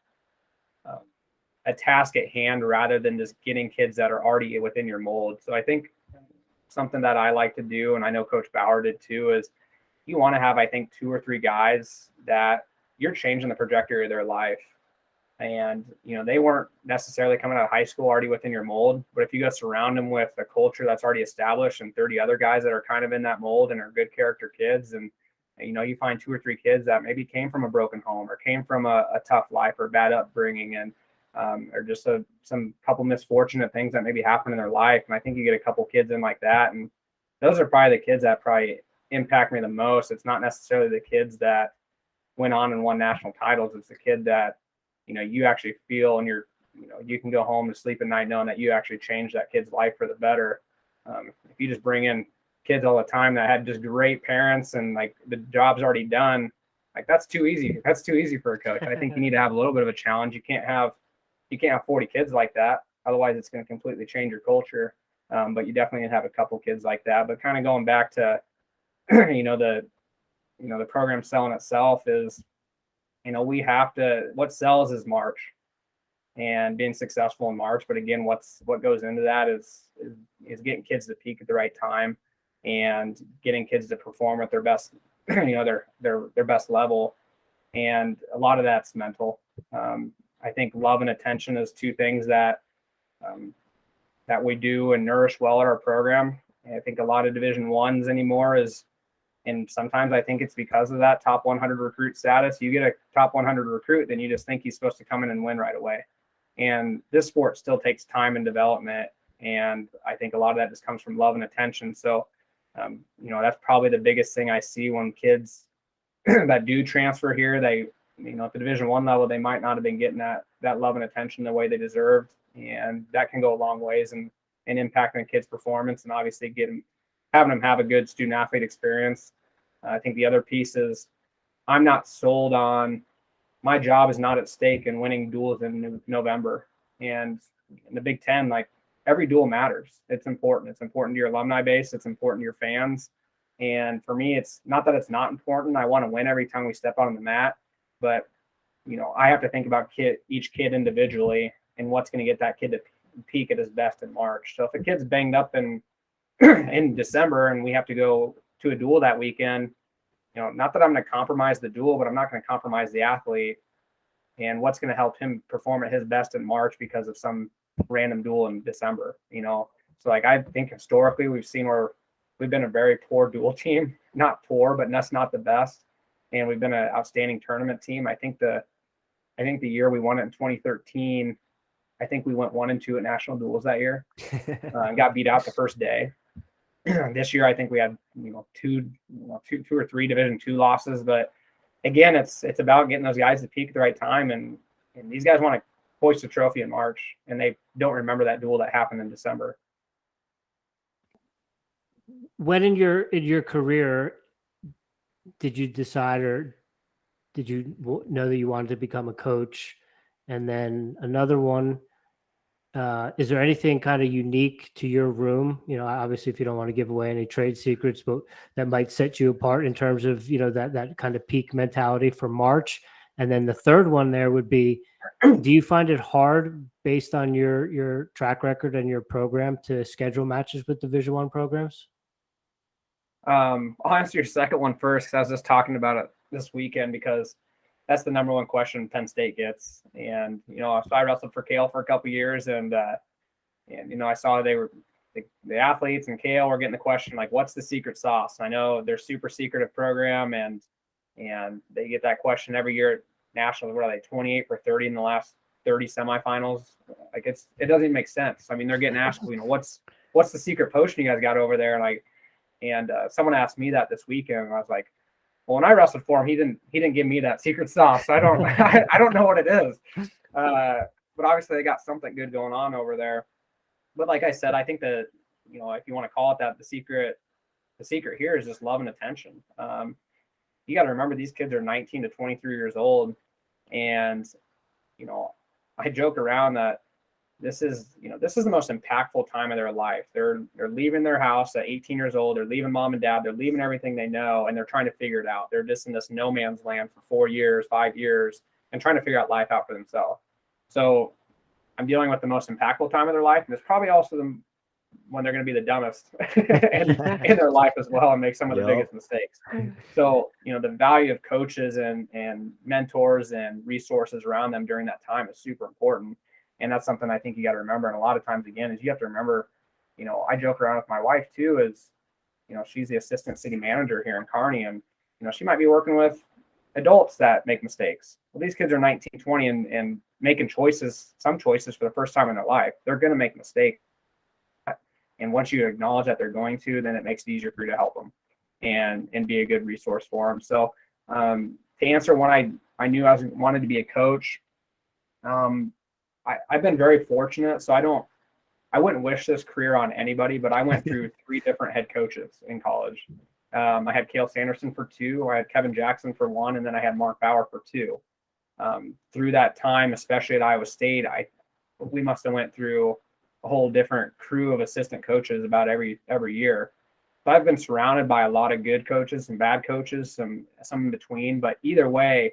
task at hand rather than just getting kids that are already within your mold. So I think something that I like to do, and I know Coach Bauer did too, is you want to have, I think, 2 or 3 guys that you're changing the trajectory of their life. And, they weren't necessarily coming out of high school already within your mold, but if you go surround them with a culture that's already established and 30 other guys that are kind of in that mold and are good character kids, and, you find 2 or 3 kids that maybe came from a broken home or came from a tough life or bad upbringing, and or just some couple misfortunate things that maybe happen in their life. And I think you get a couple kids in like that, and those are probably the kids that probably impact me the most. It's not necessarily the kids that went on and won national titles. It's the kid that, you actually feel, and you can go home and sleep at night knowing that you actually changed that kid's life for the better. If you just bring in kids all the time that had just great parents and like the job's already done, like that's too easy. That's too easy for a coach. I think you need to have a little bit of a challenge. You can't have 40 kids like that. Otherwise it's going to completely change your culture. But you definitely have a couple kids like that. But kind of going back to, the program selling itself is, we have to, what sells is March and being successful in March. But again, what goes into that is getting kids to peak at the right time and getting kids to perform at their best, their best level. And a lot of that's mental. I think love and attention is 2 things that we do and nourish well at our program. And I think a lot of Division I's anymore and sometimes I think it's because of that top 100 recruit status. You get a top 100 recruit, then you just think he's supposed to come in and win right away. And this sport still takes time and development. And I think a lot of that just comes from love and attention. So, that's probably the biggest thing I see when kids that do transfer here, they, at the Division I level, they might not have been getting that love and attention the way they deserved. And that can go a long ways in impacting a kid's performance and obviously having them have a good student athlete experience. I think the other piece is I'm not sold on, my job is not at stake in winning duels in November. And in the Big Ten, like, every duel matters. It's important. It's important to your alumni base. It's important to your fans. And for me, it's not that it's not important. I want to win every time we step out on the mat, but I have to think about each kid individually and what's going to get that kid to peak at his best in March. So if a kid's banged up in December and we have to go to a duel that weekend, not that I'm going to compromise the duel, but I'm not going to compromise the athlete and what's going to help him perform at his best in March because of some random duel in December, So like, I think historically we've seen where we've been a very poor duel team, not poor, but that's not the best. And we've been an outstanding tournament team. I think the year we won it in 2013, I think we went 1-2 at national duels that year and got beat out the first day. This year, I think we had, two or three Division II losses, but again, it's about getting those guys to peak at the right time. And these guys want to hoist a trophy in March and they don't remember that duel that happened in December. When in your career did you decide, or did you know that you wanted to become a coach? And then another one, is there anything kind of unique to your room? Obviously, if you don't want to give away any trade secrets, but that might set you apart in terms of, that kind of peak mentality for March. And then the third one there would be, do you find it hard based on your track record and your program to schedule matches with Division I programs? I'll answer your second one first, because I was just talking about it this weekend, because that's the number one question Penn State gets. And, so I wrestled for Cale for a couple of years, and I saw they were the athletes and Cale were getting the question, like, what's the secret sauce? I know they're super secretive program, and they get that question every year at nationals. What are they, 28 for 30 in the last 30 semifinals? Like, it doesn't even make sense. I mean, they're getting asked, what's the secret potion you guys got over there? Like, And someone asked me that this weekend, and I was like, well, when I wrestled for him, he didn't give me that secret sauce. So I don't I don't know what it is. But obviously they got something good going on over there. But like I said, I think that, you know, if you want to call it that, the secret here is just love and attention. You got to remember these kids are 19 to 23 years old. And, you know, I joke around that this is the most impactful time of their life. They're leaving their house at 18 years old. They're leaving mom and dad. They're leaving everything they know, and they're trying to figure it out. They're just in this no man's land for 4 years, 5 years, and trying to figure out life out for themselves. So I'm dealing with the most impactful time of their life, and it's probably also when they're going to be the dumbest in their life as well and make some of the biggest mistakes. So, you know, the value of coaches and mentors and resources around them during that time is super important. And that's something I think you got to remember. And a lot of times, again, is you have to remember, you know, I joke around with my wife too, is, you know, she's the assistant city manager here in Kearney, and, you know, she might be working with adults that make mistakes. Well, these kids are 19, 20 and making some choices for the first time in their life. They're going to make mistakes. And once you acknowledge that they're going to, then it makes it easier for you to help them and be a good resource for them. So to answer when I knew I wanted to be a coach, I've been very fortunate. So I wouldn't wish this career on anybody, but I went through 3 different head coaches in college. I had Cale Sanderson for 2, I had Kevin Jackson for 1, and then I had Mark Bauer for 2. Through that time, especially at Iowa State, we must have went through a whole different crew of assistant coaches about every year. So I've been surrounded by a lot of good coaches and bad coaches, some in between, but either way,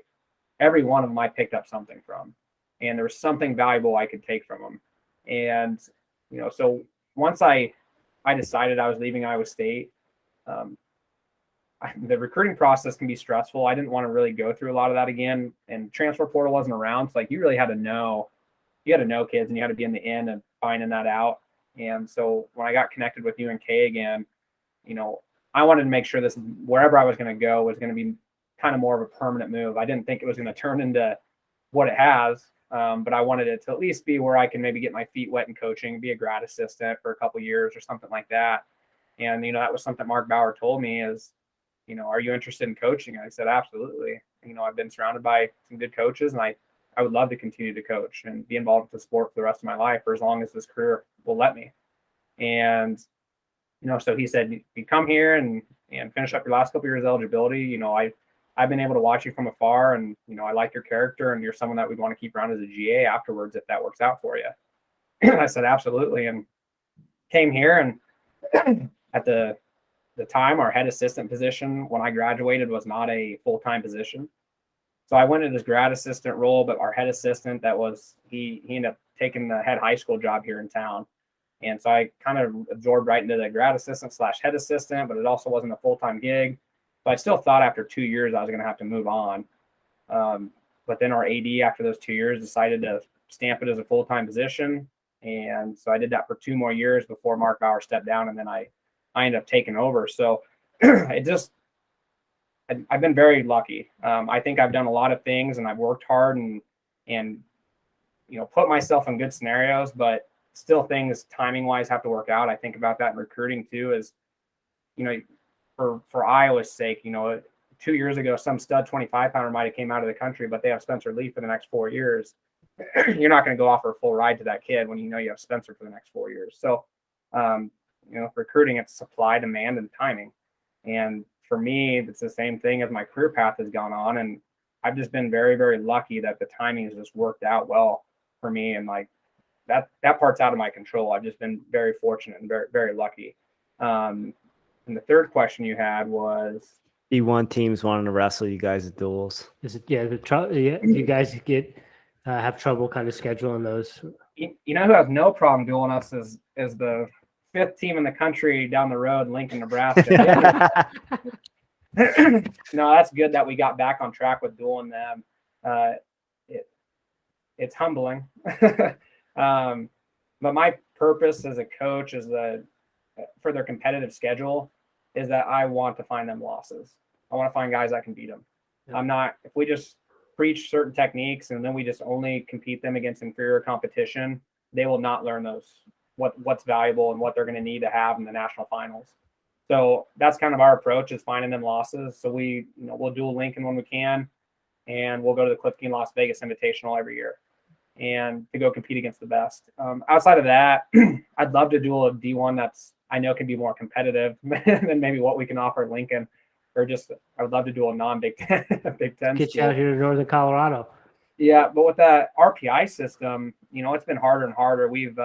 every one of them I picked up something from, and there was something valuable I could take from them. And, you know, so once I decided I was leaving Iowa State, the recruiting process can be stressful. I didn't want to really go through a lot of that again, and transfer portal wasn't around. So like, you really had to know kids, and you had to be in the end and finding that out. And so when I got connected with UNK again, you know, I wanted to make sure this, wherever I was going to go, was going to be kind of more of a permanent move. I didn't think it was going to turn into what it has, but I wanted it to at least be where I can maybe get my feet wet in coaching, be a grad assistant for a couple of years or something like that. And, you know, that was something Mark Bauer told me is, you know, are you interested in coaching? And I said, absolutely. You know, I've been surrounded by some good coaches, and I would love to continue to coach and be involved with the sport for the rest of my life, for as long as this career will let me. And, you know, so he said, you come here and finish up your last couple of years eligibility. You know, I've been able to watch you from afar, and, you know, I like your character, and you're someone that we'd want to keep around as a GA afterwards if that works out for you. I said, absolutely. And came here, and at the time, our head assistant position when I graduated was not a full-time position. So I went in this grad assistant role, but our head assistant he ended up taking the head high school job here in town. And so I kind of absorbed right into the grad assistant / head assistant, but it also wasn't a full-time gig. But I still thought after 2 years I was going to have to move on. But then our AD after those 2 years decided to stamp it as a full-time position. And so I did that for 2 more years before Mark Bauer stepped down, and then I ended up taking over. So I've been very lucky. I think I've done a lot of things, and I've worked hard and you know, put myself in good scenarios, but still things timing wise have to work out. I think about that in recruiting too, is, you know, for Iowa's sake, you know, 2 years ago, some stud 25-pounder might have came out of the country, but they have Spencer Lee for the next 4 years. You're not going to go offer a full ride to that kid when you know you have Spencer for the next 4 years. So, you know, recruiting, it's supply, demand, and timing. And for me, it's the same thing as my career path has gone on. And I've just been very, very lucky that the timing has just worked out well for me. And like that part's out of my control. I've just been very fortunate and very, very lucky. And the third question you had was D1 teams wanting to wrestle you guys at duels. Is it, you guys have trouble kind of scheduling those? You know who has no problem dueling us is the 5th team in the country down the road, Lincoln, Nebraska. No, that's good that we got back on track with dueling them. It's humbling. But my purpose as a coach for their competitive schedule is that I want to find them losses. I want to find guys that can beat them. Yeah. If we just preach certain techniques and then we just only compete them against inferior competition, they will not learn what's valuable and what they're going to need to have in the national finals. So that's kind of our approach, is finding them losses. So we'll dual Lincoln when we can, and we'll go to the Cliff King Las Vegas Invitational every year, and to go compete against the best. Outside of that, I'd love to duel a D1 that's I know can be more competitive than maybe what we can offer Lincoln, or just I would love to duel a non-Big Ten, Big Ten. Get you out here to Northern Colorado. Yeah, but with that RPI system, it's been harder and harder. We've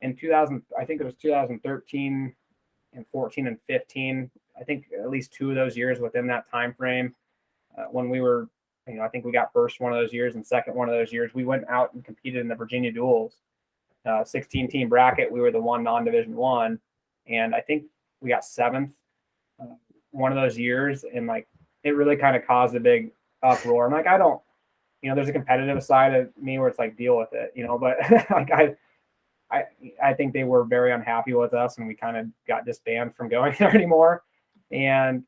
in 2000, I think it was 2013 and 14 and 15. I think at least 2 of those years within that time frame, when we were, I think we got first one of those years and second one of those years, we went out and competed in the Virginia duels, 16-team bracket. We were the one non-division one, and I think we got 7th one of those years, and like it really kind of caused a big uproar. I'm like, I don't, there's a competitive side of me where it's like, deal with it, but like I think they were very unhappy with us, and we kind of got disbanded from going there anymore. And,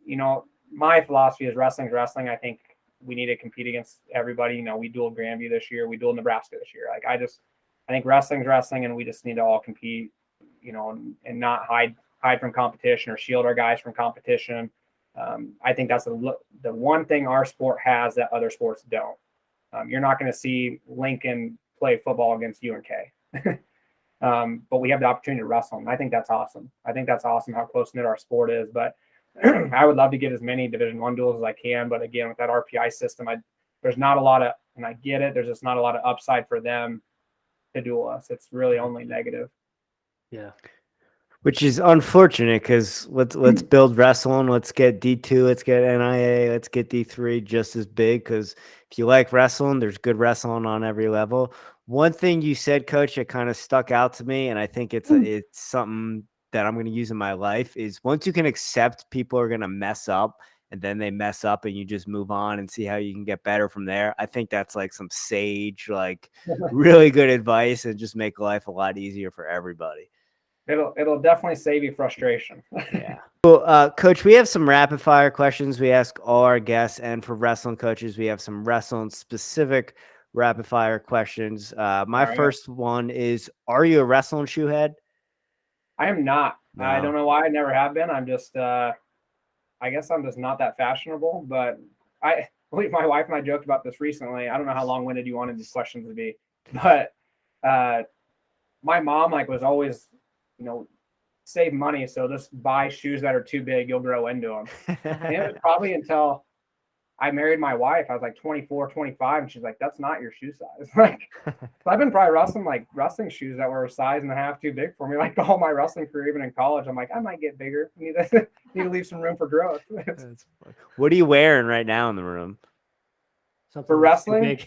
my philosophy is wrestling's wrestling. I think we need to compete against everybody. We dueled Grandview this year. We dueled Nebraska this year. Like, I think wrestling's wrestling, and we just need to all compete, and not hide from competition or shield our guys from competition. I think that's the one thing our sport has that other sports don't. You're not going to see Lincoln play football against UNK. But we have the opportunity to wrestle them. I think that's awesome. I think that's awesome how close-knit our sport is. But I would love to get as many Division I duels as I can. But again, with that RPI system, there's not a lot of, and I get it, there's just not a lot of upside for them to duel us. It's really only negative. Yeah. Which is unfortunate, because let's build wrestling. Let's get D2. Let's get NIA. Let's get D3 just as big, because if you like wrestling, there's good wrestling on every level. One thing you said, Coach, that kind of stuck out to me, and I think it's something that I'm going to use in my life, is once you can accept people are going to mess up, and then they mess up, and you just move on and see how you can get better from there. I think that's like some sage, like really good advice, and just make life a lot easier for everybody. It'll definitely save you frustration. Yeah. Well, Coach, we have some rapid fire questions we ask all our guests, and for wrestling coaches, we have some wrestling specific rapid fire questions. My first one is, are you a wrestling shoe head? I am not. No. I don't know why. I never have been. I'm just, I guess I'm just not that fashionable, but I believe my wife and I joked about this recently. I don't know how long-winded you wanted these questions to be, but my mom was always, save money. So just buy shoes that are too big. You'll grow into them. And it was probably until I married my wife, I was like 24, 25. And she's like, that's not your shoe size. So I've been probably wrestling shoes that were a size and a half too big for me. Like all my wrestling career, even in college, I'm like, I might get bigger. Need to leave some room for growth. What are you wearing right now in the room? Something for wrestling?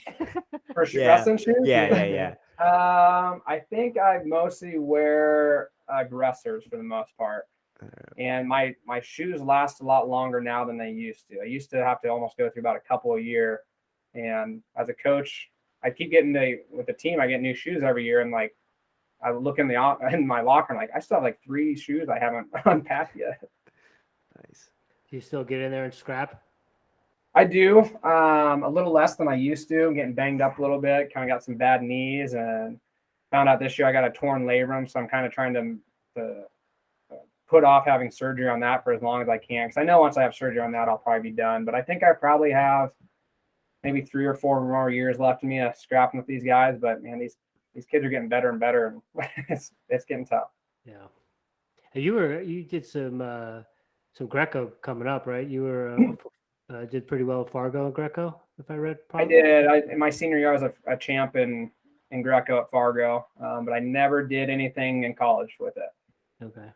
For wrestling shoes? Yeah. I think I mostly wear aggressors for the most part. And my shoes last a lot longer now than they used to. I used to have to almost go through about a couple a year. And as a coach, I keep getting with the team, I get new shoes every year. And I look in my locker and I still have 3 shoes I haven't unpacked yet. Nice. Do you still get in there and scrap? I do. A little less than I used to. I'm getting banged up a little bit. Kind of got some bad knees, and found out this year I got a torn labrum. So I'm kind of trying to put off having surgery on that for as long as I can. Because I know once I have surgery on that, I'll probably be done. But I think I probably have maybe 3 or 4 more years left in me of scrapping with these guys. But man, these kids are getting better and better, and it's getting tough. Yeah. And you did some Greco coming up, right? You were did pretty well at Fargo and Greco, if I read properly. I did. In my senior year, I was a champ in Greco at Fargo, but I never did anything in college with it. Okay.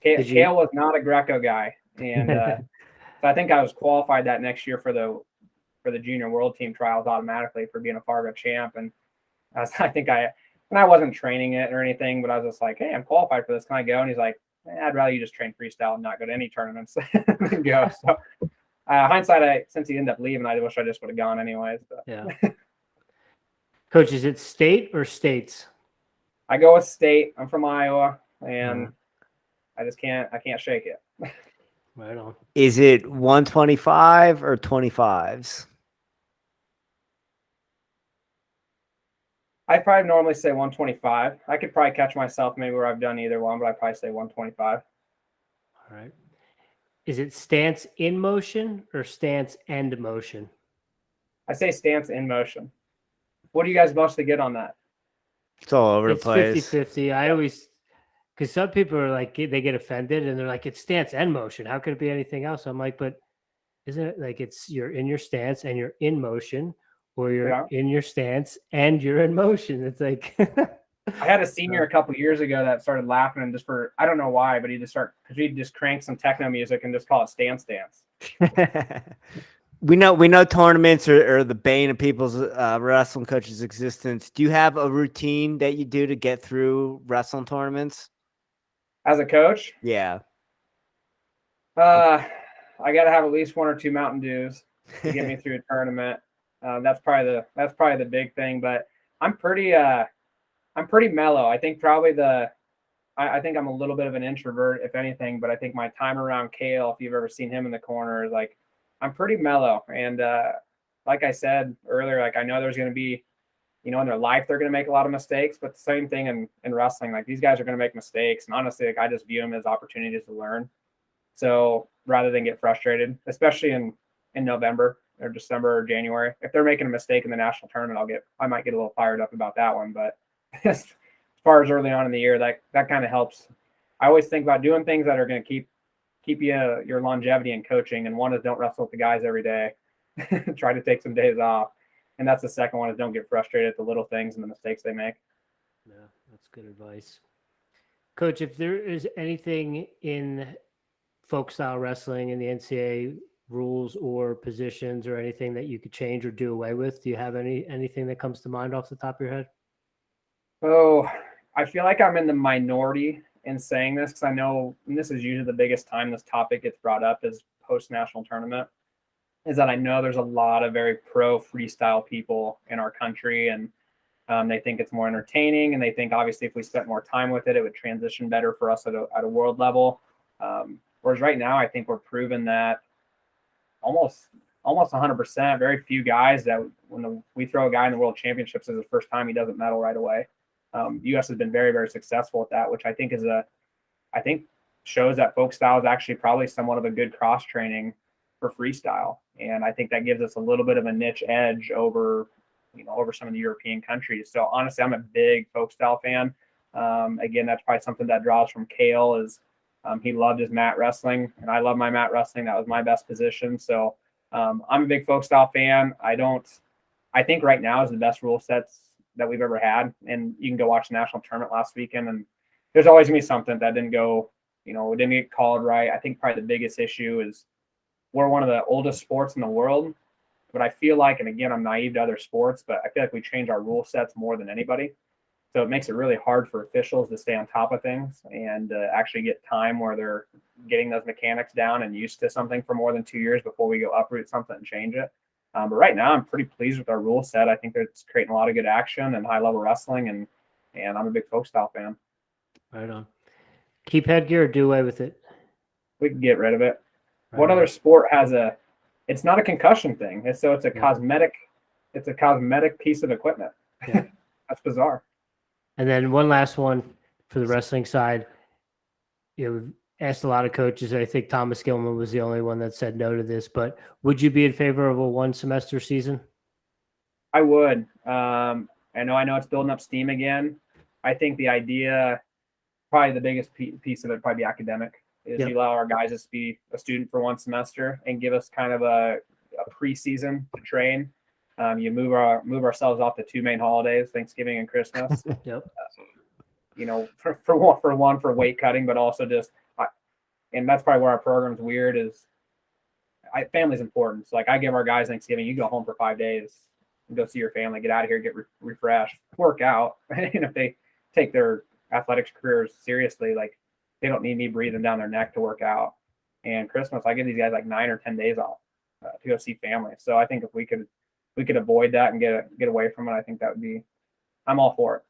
Kale was not a Greco guy, and so I think I was qualified that next year for the junior world team trials automatically for being a Fargo champ. And I wasn't training it or anything, but I was just like, hey, I'm qualified for this. Can I go? And he's like, I'd rather you just train freestyle and not go to any tournaments than go. So hindsight, since he ended up leaving, I wish I just would have gone anyways. But. Yeah. Coach, is it state or states? I go with state. I'm from Iowa, and I can't shake it. Right on. Is it 125 or 25s? I probably normally say 125. I could probably catch myself maybe where I've done either one, but I'd probably say 125. All All right. Is it stance in motion or stance end motion? I say stance in motion. What do you guys mostly get on that? It's all over the It's place. 50-50. I always, because some people are like, they get offended and they're like, it's stance and motion. How could it be anything else? I'm like, but isn't it like you're in your stance and you're in motion, or you're in your stance and you're in motion? It's like, I had a senior a couple years ago that started laughing and I don't know why, but because he'd just crank some techno music and just call it stance dance. We know tournaments are the bane of people's wrestling coaches' existence. Do you have a routine that you do to get through wrestling tournaments? As a coach? Yeah. I got to have at least 1 or 2 Mountain Dews to get me through a tournament. That's probably the big thing. But I'm pretty mellow. I think probably I think I'm a little bit of an introvert, if anything. But I think my time around Kale, if you've ever seen him in the corner, is like, I'm pretty mellow. And like I said earlier, like I know there's going to be, in their life, they're going to make a lot of mistakes, but the same thing in wrestling, like these guys are going to make mistakes. And honestly, like I just view them as opportunities to learn. So rather than get frustrated, especially in November or December or January, if they're making a mistake in the national tournament, I might get a little fired up about that one. But as far as early on in the year, that kind of helps. I always think about doing things that are going to keep you your longevity in coaching. And one is don't wrestle with the guys every day. Try to take some days off. And that's the second one is don't get frustrated at the little things and the mistakes they make. Yeah, that's good advice. Coach, if there is anything in folk style wrestling in the NCAA rules or positions or anything that you could change or do away with, do you have anything that comes to mind off the top of your head? Oh, I feel like I'm in the minority in saying this because I know, and this is usually the biggest time this topic gets brought up is post-national tournament, is that I know there's a lot of very pro freestyle people in our country, and they think it's more entertaining, and they think obviously if we spent more time with it, it would transition better for us at a world level. Whereas right now, I think we're proven that almost 100%, very few guys that when we throw a guy in the world championships as his first time, he doesn't medal right away. The U.S. has been very, very successful at that, which I think shows that folk style is actually probably somewhat of a good cross training for freestyle. And I think that gives us a little bit of a niche edge over some of the European countries. So honestly, I'm a big folk style fan. Again, that's probably something that draws from Kale is he loved his mat wrestling, and I love my mat wrestling. That was my best position. So I'm a big folk style fan. I think right now is the best rule sets that we've ever had. And you can go watch the national tournament last weekend, and there's always gonna be something that didn't go, it didn't get called right. I think probably the biggest issue is we're one of the oldest sports in the world, but I feel like, and again, I'm naive to other sports, but I feel like we change our rule sets more than anybody. So it makes it really hard for officials to stay on top of things and actually get time where they're getting those mechanics down and used to something for more than 2 years before we go uproot something and change it. But right now, I'm pretty pleased with our rule set. I think it's creating a lot of good action and high-level wrestling, and I'm a big folk style fan. Right on. Keep headgear or do away with it? We can get rid of it. Right What on. other sport has it's not a concussion thing. It's a cosmetic piece of equipment. Yeah. That's bizarre. And then one last one for the wrestling side. We've asked a lot of coaches. I think Thomas Gilman was the only one that said no to this, but would you be in favor of a 1-semester season? I would. I know it's building up steam again. I think the idea, probably the biggest piece of it, probably be academic, is you allow our guys to be a student for 1 semester and give us kind of a preseason to train. You move ourselves off the 2 main holidays, Thanksgiving and Christmas. Yep. For weight cutting, but also just, and that's probably where our program's weird is family's important. So like I give our guys Thanksgiving, you go home for 5 days and go see your family, get out of here, get refreshed, work out. And if they take their athletics careers seriously, like they don't need me breathing down their neck to work out. And Christmas, I give these guys like 9 or 10 days off to go see family. So I think if we could avoid that and get away from it, I think that would be, I'm all for it.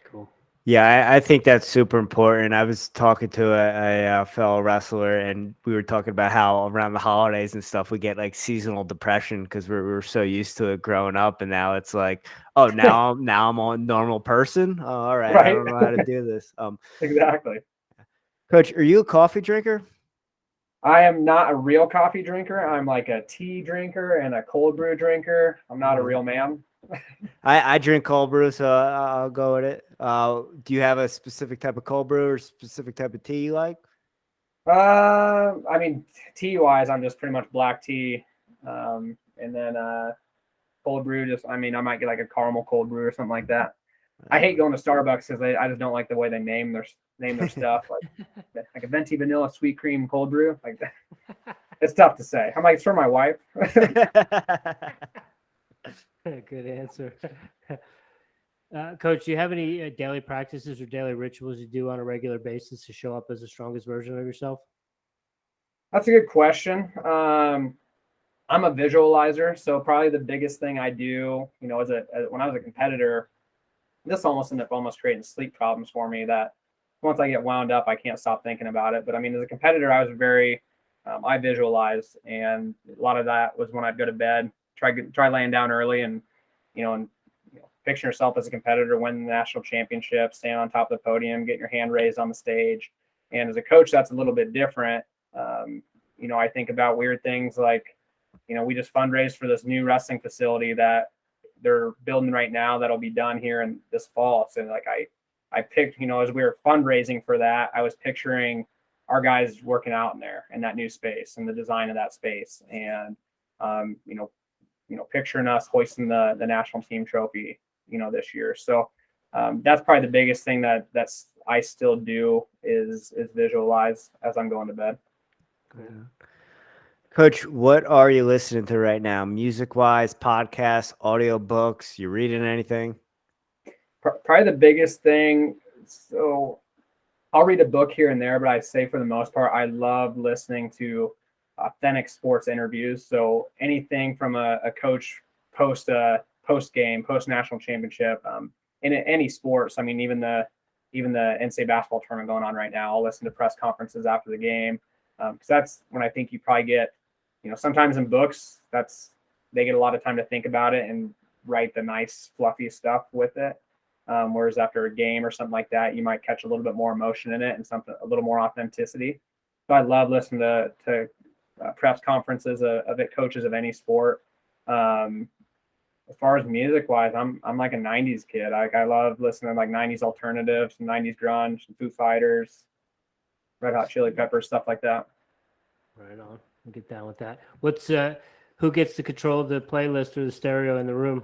Cool. Yeah, I think that's super important. I was talking to a fellow wrestler, and we were talking about how around the holidays and stuff, we get like seasonal depression because we're so used to it growing up, and now it's like, oh, now I'm a normal person. Oh, all right, I don't know how to do this. Exactly. Coach, are you a coffee drinker? I am not a real coffee drinker. I'm like a tea drinker and a cold brew drinker. I'm not a real man. I drink cold brew, so I'll go with it. Do you have a specific type of cold brew or specific type of tea you like? I mean, tea wise, I'm just pretty much black tea. And then cold brew, I might get like a caramel cold brew or something like that. I hate going to Starbucks because I just don't like the way they name their stuff, like a venti vanilla sweet cream cold brew like that. It's tough to say. I'm like, it's for my wife. Good answer. Coach, do you have any daily practices or daily rituals you do on a regular basis to show up as the strongest version of yourself? That's a good question. I'm a visualizer, so probably the biggest thing I do, when I was a competitor, this almost ended up creating sleep problems for me that once I get wound up, I can't stop thinking about it. But I mean, as a competitor, I was very, I visualized, and a lot of that was when I'd go to bed, try laying down early and picture yourself as a competitor, win the national championship, stand on top of the podium, get your hand raised on the stage. And as a coach, that's a little bit different. I think about weird things like, we just fundraised for this new wrestling facility that they're building right now that'll be done here in this fall. So like I picked, as we were fundraising for that, I was picturing our guys working out in there in that new space and the design of that space. And, picturing us hoisting the national team trophy, this year. So that's probably the biggest thing that's I still do is visualize as I'm going to bed. Yeah. Coach, what are you listening to right now? Music-wise, podcasts, audiobooks? You reading anything? Probably the biggest thing. So I'll read a book here and there, but I say for the most part, I love listening to authentic sports interviews. So anything from a coach post game, post national championship, in any sports. I mean, even the NCAA basketball tournament going on right now, I'll listen to press conferences after the game. Because that's when I think you probably get, sometimes in books, they get a lot of time to think about it and write the nice fluffy stuff with it. Whereas after a game or something like that, you might catch a little bit more emotion in it and a little more authenticity. So I love listening to press conferences of coaches of any sport. As far as music wise, I'm like a 90s kid. I love listening to like 90s alternatives, some 90s grunge, some Foo Fighters, Red Hot Chili Peppers, stuff like that. Right on. I'll get down with that. Who gets the control of the playlist or the stereo in the room?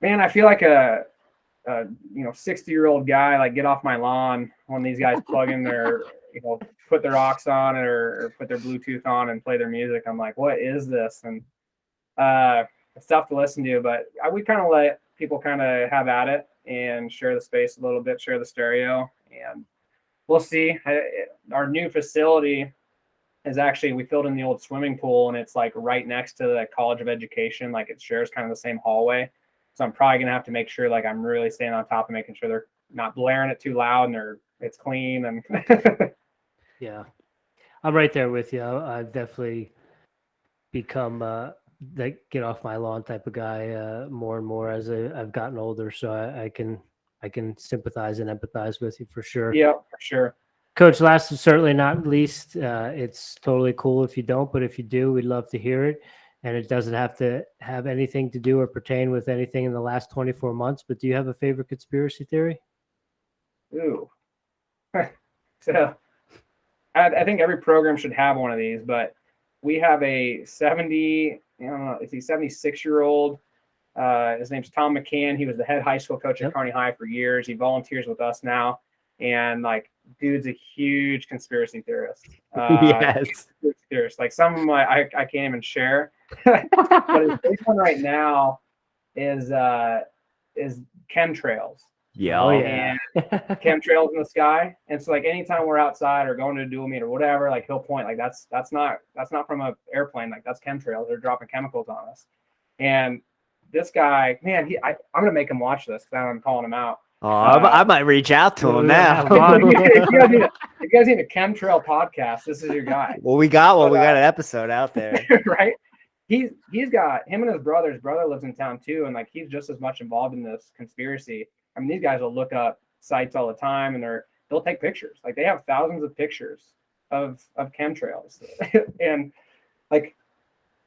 Man, I feel like a 60-year-old guy, like get off my lawn when these guys plug in their, put their aux on or put their Bluetooth on and play their music. I'm like, what is this? And it's tough to listen to, but we kind of let people kind of have at it and share the space a little bit, share the stereo, and we'll see. Our new facility is actually, we filled in the old swimming pool, and it's like right next to the College of Education. Like it shares kind of the same hallway. So I'm probably going to have to make sure like I'm really staying on top of making sure they're not blaring it too loud and it's clean. And yeah, I'm right there with you. I've definitely become the get off my lawn type of guy more and more as I've gotten older. So I can sympathize and empathize with you for sure. Yeah, for sure. Coach, last and certainly not least, it's totally cool if you don't, but if you do, we'd love to hear it. And it doesn't have to have anything to do or pertain with anything in the last 24 months. But do you have a favorite conspiracy theory? Ooh. So I think every program should have one of these, but we have a 76-year-old. His name's Tom McCann. He was the head high school coach at Kearney High for years. He volunteers with us now. And like, dude's a huge conspiracy theorist. Yes. Conspiracy theorist. Like some of them I can't even share. But his big one right now is chemtrails. Yeah. Oh yeah. And chemtrails in the sky. And so like anytime we're outside or going to a dual meet or whatever, like he'll point like that's not from an airplane. Like that's chemtrails. They're dropping chemicals on us. And this guy, man, I'm gonna make him watch this because I'm calling him out. Oh, I might reach out to him now. If you guys need a chemtrail podcast, this is your guy. Well, we got one. We got an episode out there. Right? He's got him and his brother. His brother lives in town too, and like he's just as much involved in this conspiracy. I mean, these guys will look up sites all the time, and they'll take pictures. Like they have thousands of pictures of chemtrails. And like,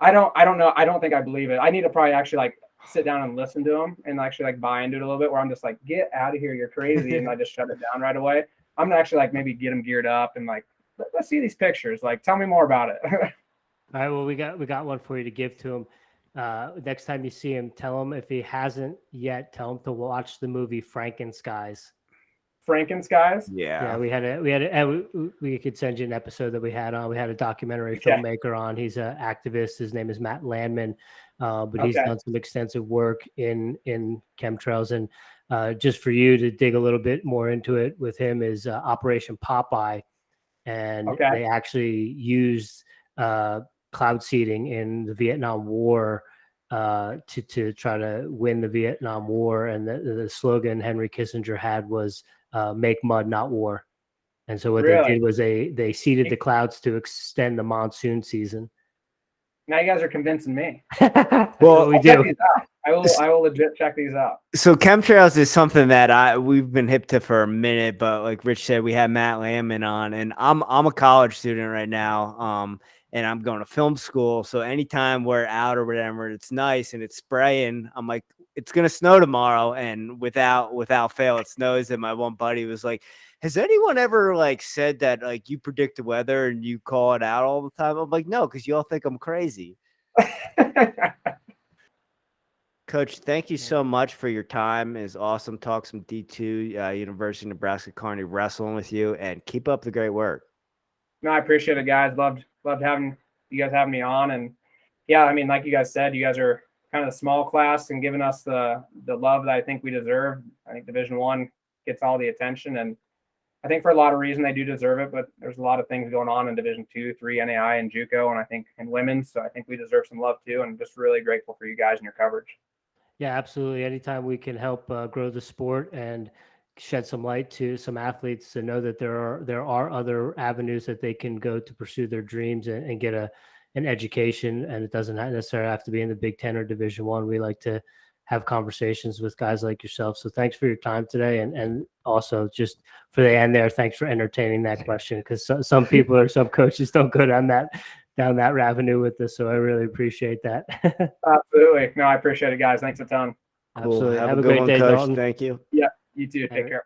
I don't know. I don't think I believe it. I need to probably actually like sit down and listen to them and actually like buy into it a little bit, where I'm just like, get out of here, you're crazy. And I just shut it down right away. I'm gonna actually like maybe get them geared up and like, let's see these pictures. Like, tell me more about it. All right. Well, we got one for you to give to him. Next time you see him, tell him, if he hasn't yet, tell him to watch the movie Frankenskies. Frankenskies? Yeah. We could send you an episode that we had on. We had a documentary filmmaker on. He's an activist. His name is Matt Landman, but he's done some extensive work in chemtrails. And just for you to dig a little bit more into it with him is Operation Popeye. And they actually used cloud seeding in the Vietnam War to try to win the Vietnam War. And the slogan Henry Kissinger had was make mud, not war. And so what they did was they seeded the clouds to extend the monsoon season. Now you guys are convincing me. Well, we do. I will legit check these out. So chemtrails is something that we've been hip to for a minute, but like Rich said, we had Matt Landman on, and I'm a college student right now. And I'm going to film school. So anytime we're out or whatever, it's nice and it's spraying, I'm like, it's going to snow tomorrow. And without fail, it snows. And my one buddy was like, has anyone ever like said that like you predict the weather and you call it out all the time? I'm like, no, because you all think I'm crazy. Coach, thank you so much for your time. It's awesome. Talk some D2 University of Nebraska Kearney wrestling with you, and keep up the great work. No, I appreciate it, guys. Loved having you guys having me on. And yeah, I mean, like you guys said, you guys are kind of the small class and giving us the love that I think we deserve. I think Division I gets all the attention, and I think for a lot of reasons they do deserve it, but there's a lot of things going on in Division II, III, NAI, and JUCO, and I think in women's. So I think we deserve some love too, and I'm just really grateful for you guys and your coverage. Yeah, absolutely. Anytime we can help grow the sport and shed some light to some athletes to know that there are other avenues that they can go to pursue their dreams and get an education, and it doesn't necessarily have to be in the Big Ten or Division I. We like to have conversations with guys like yourself. So thanks for your time today, and also just for the end there, thanks for entertaining that question, because some people or some coaches don't go down that avenue with us. So I really appreciate that. Absolutely. No, I appreciate it, guys. Thanks a ton. Absolutely. Cool. Have a great day, Coach. Dalton. Thank you. Yeah, you too. Take care.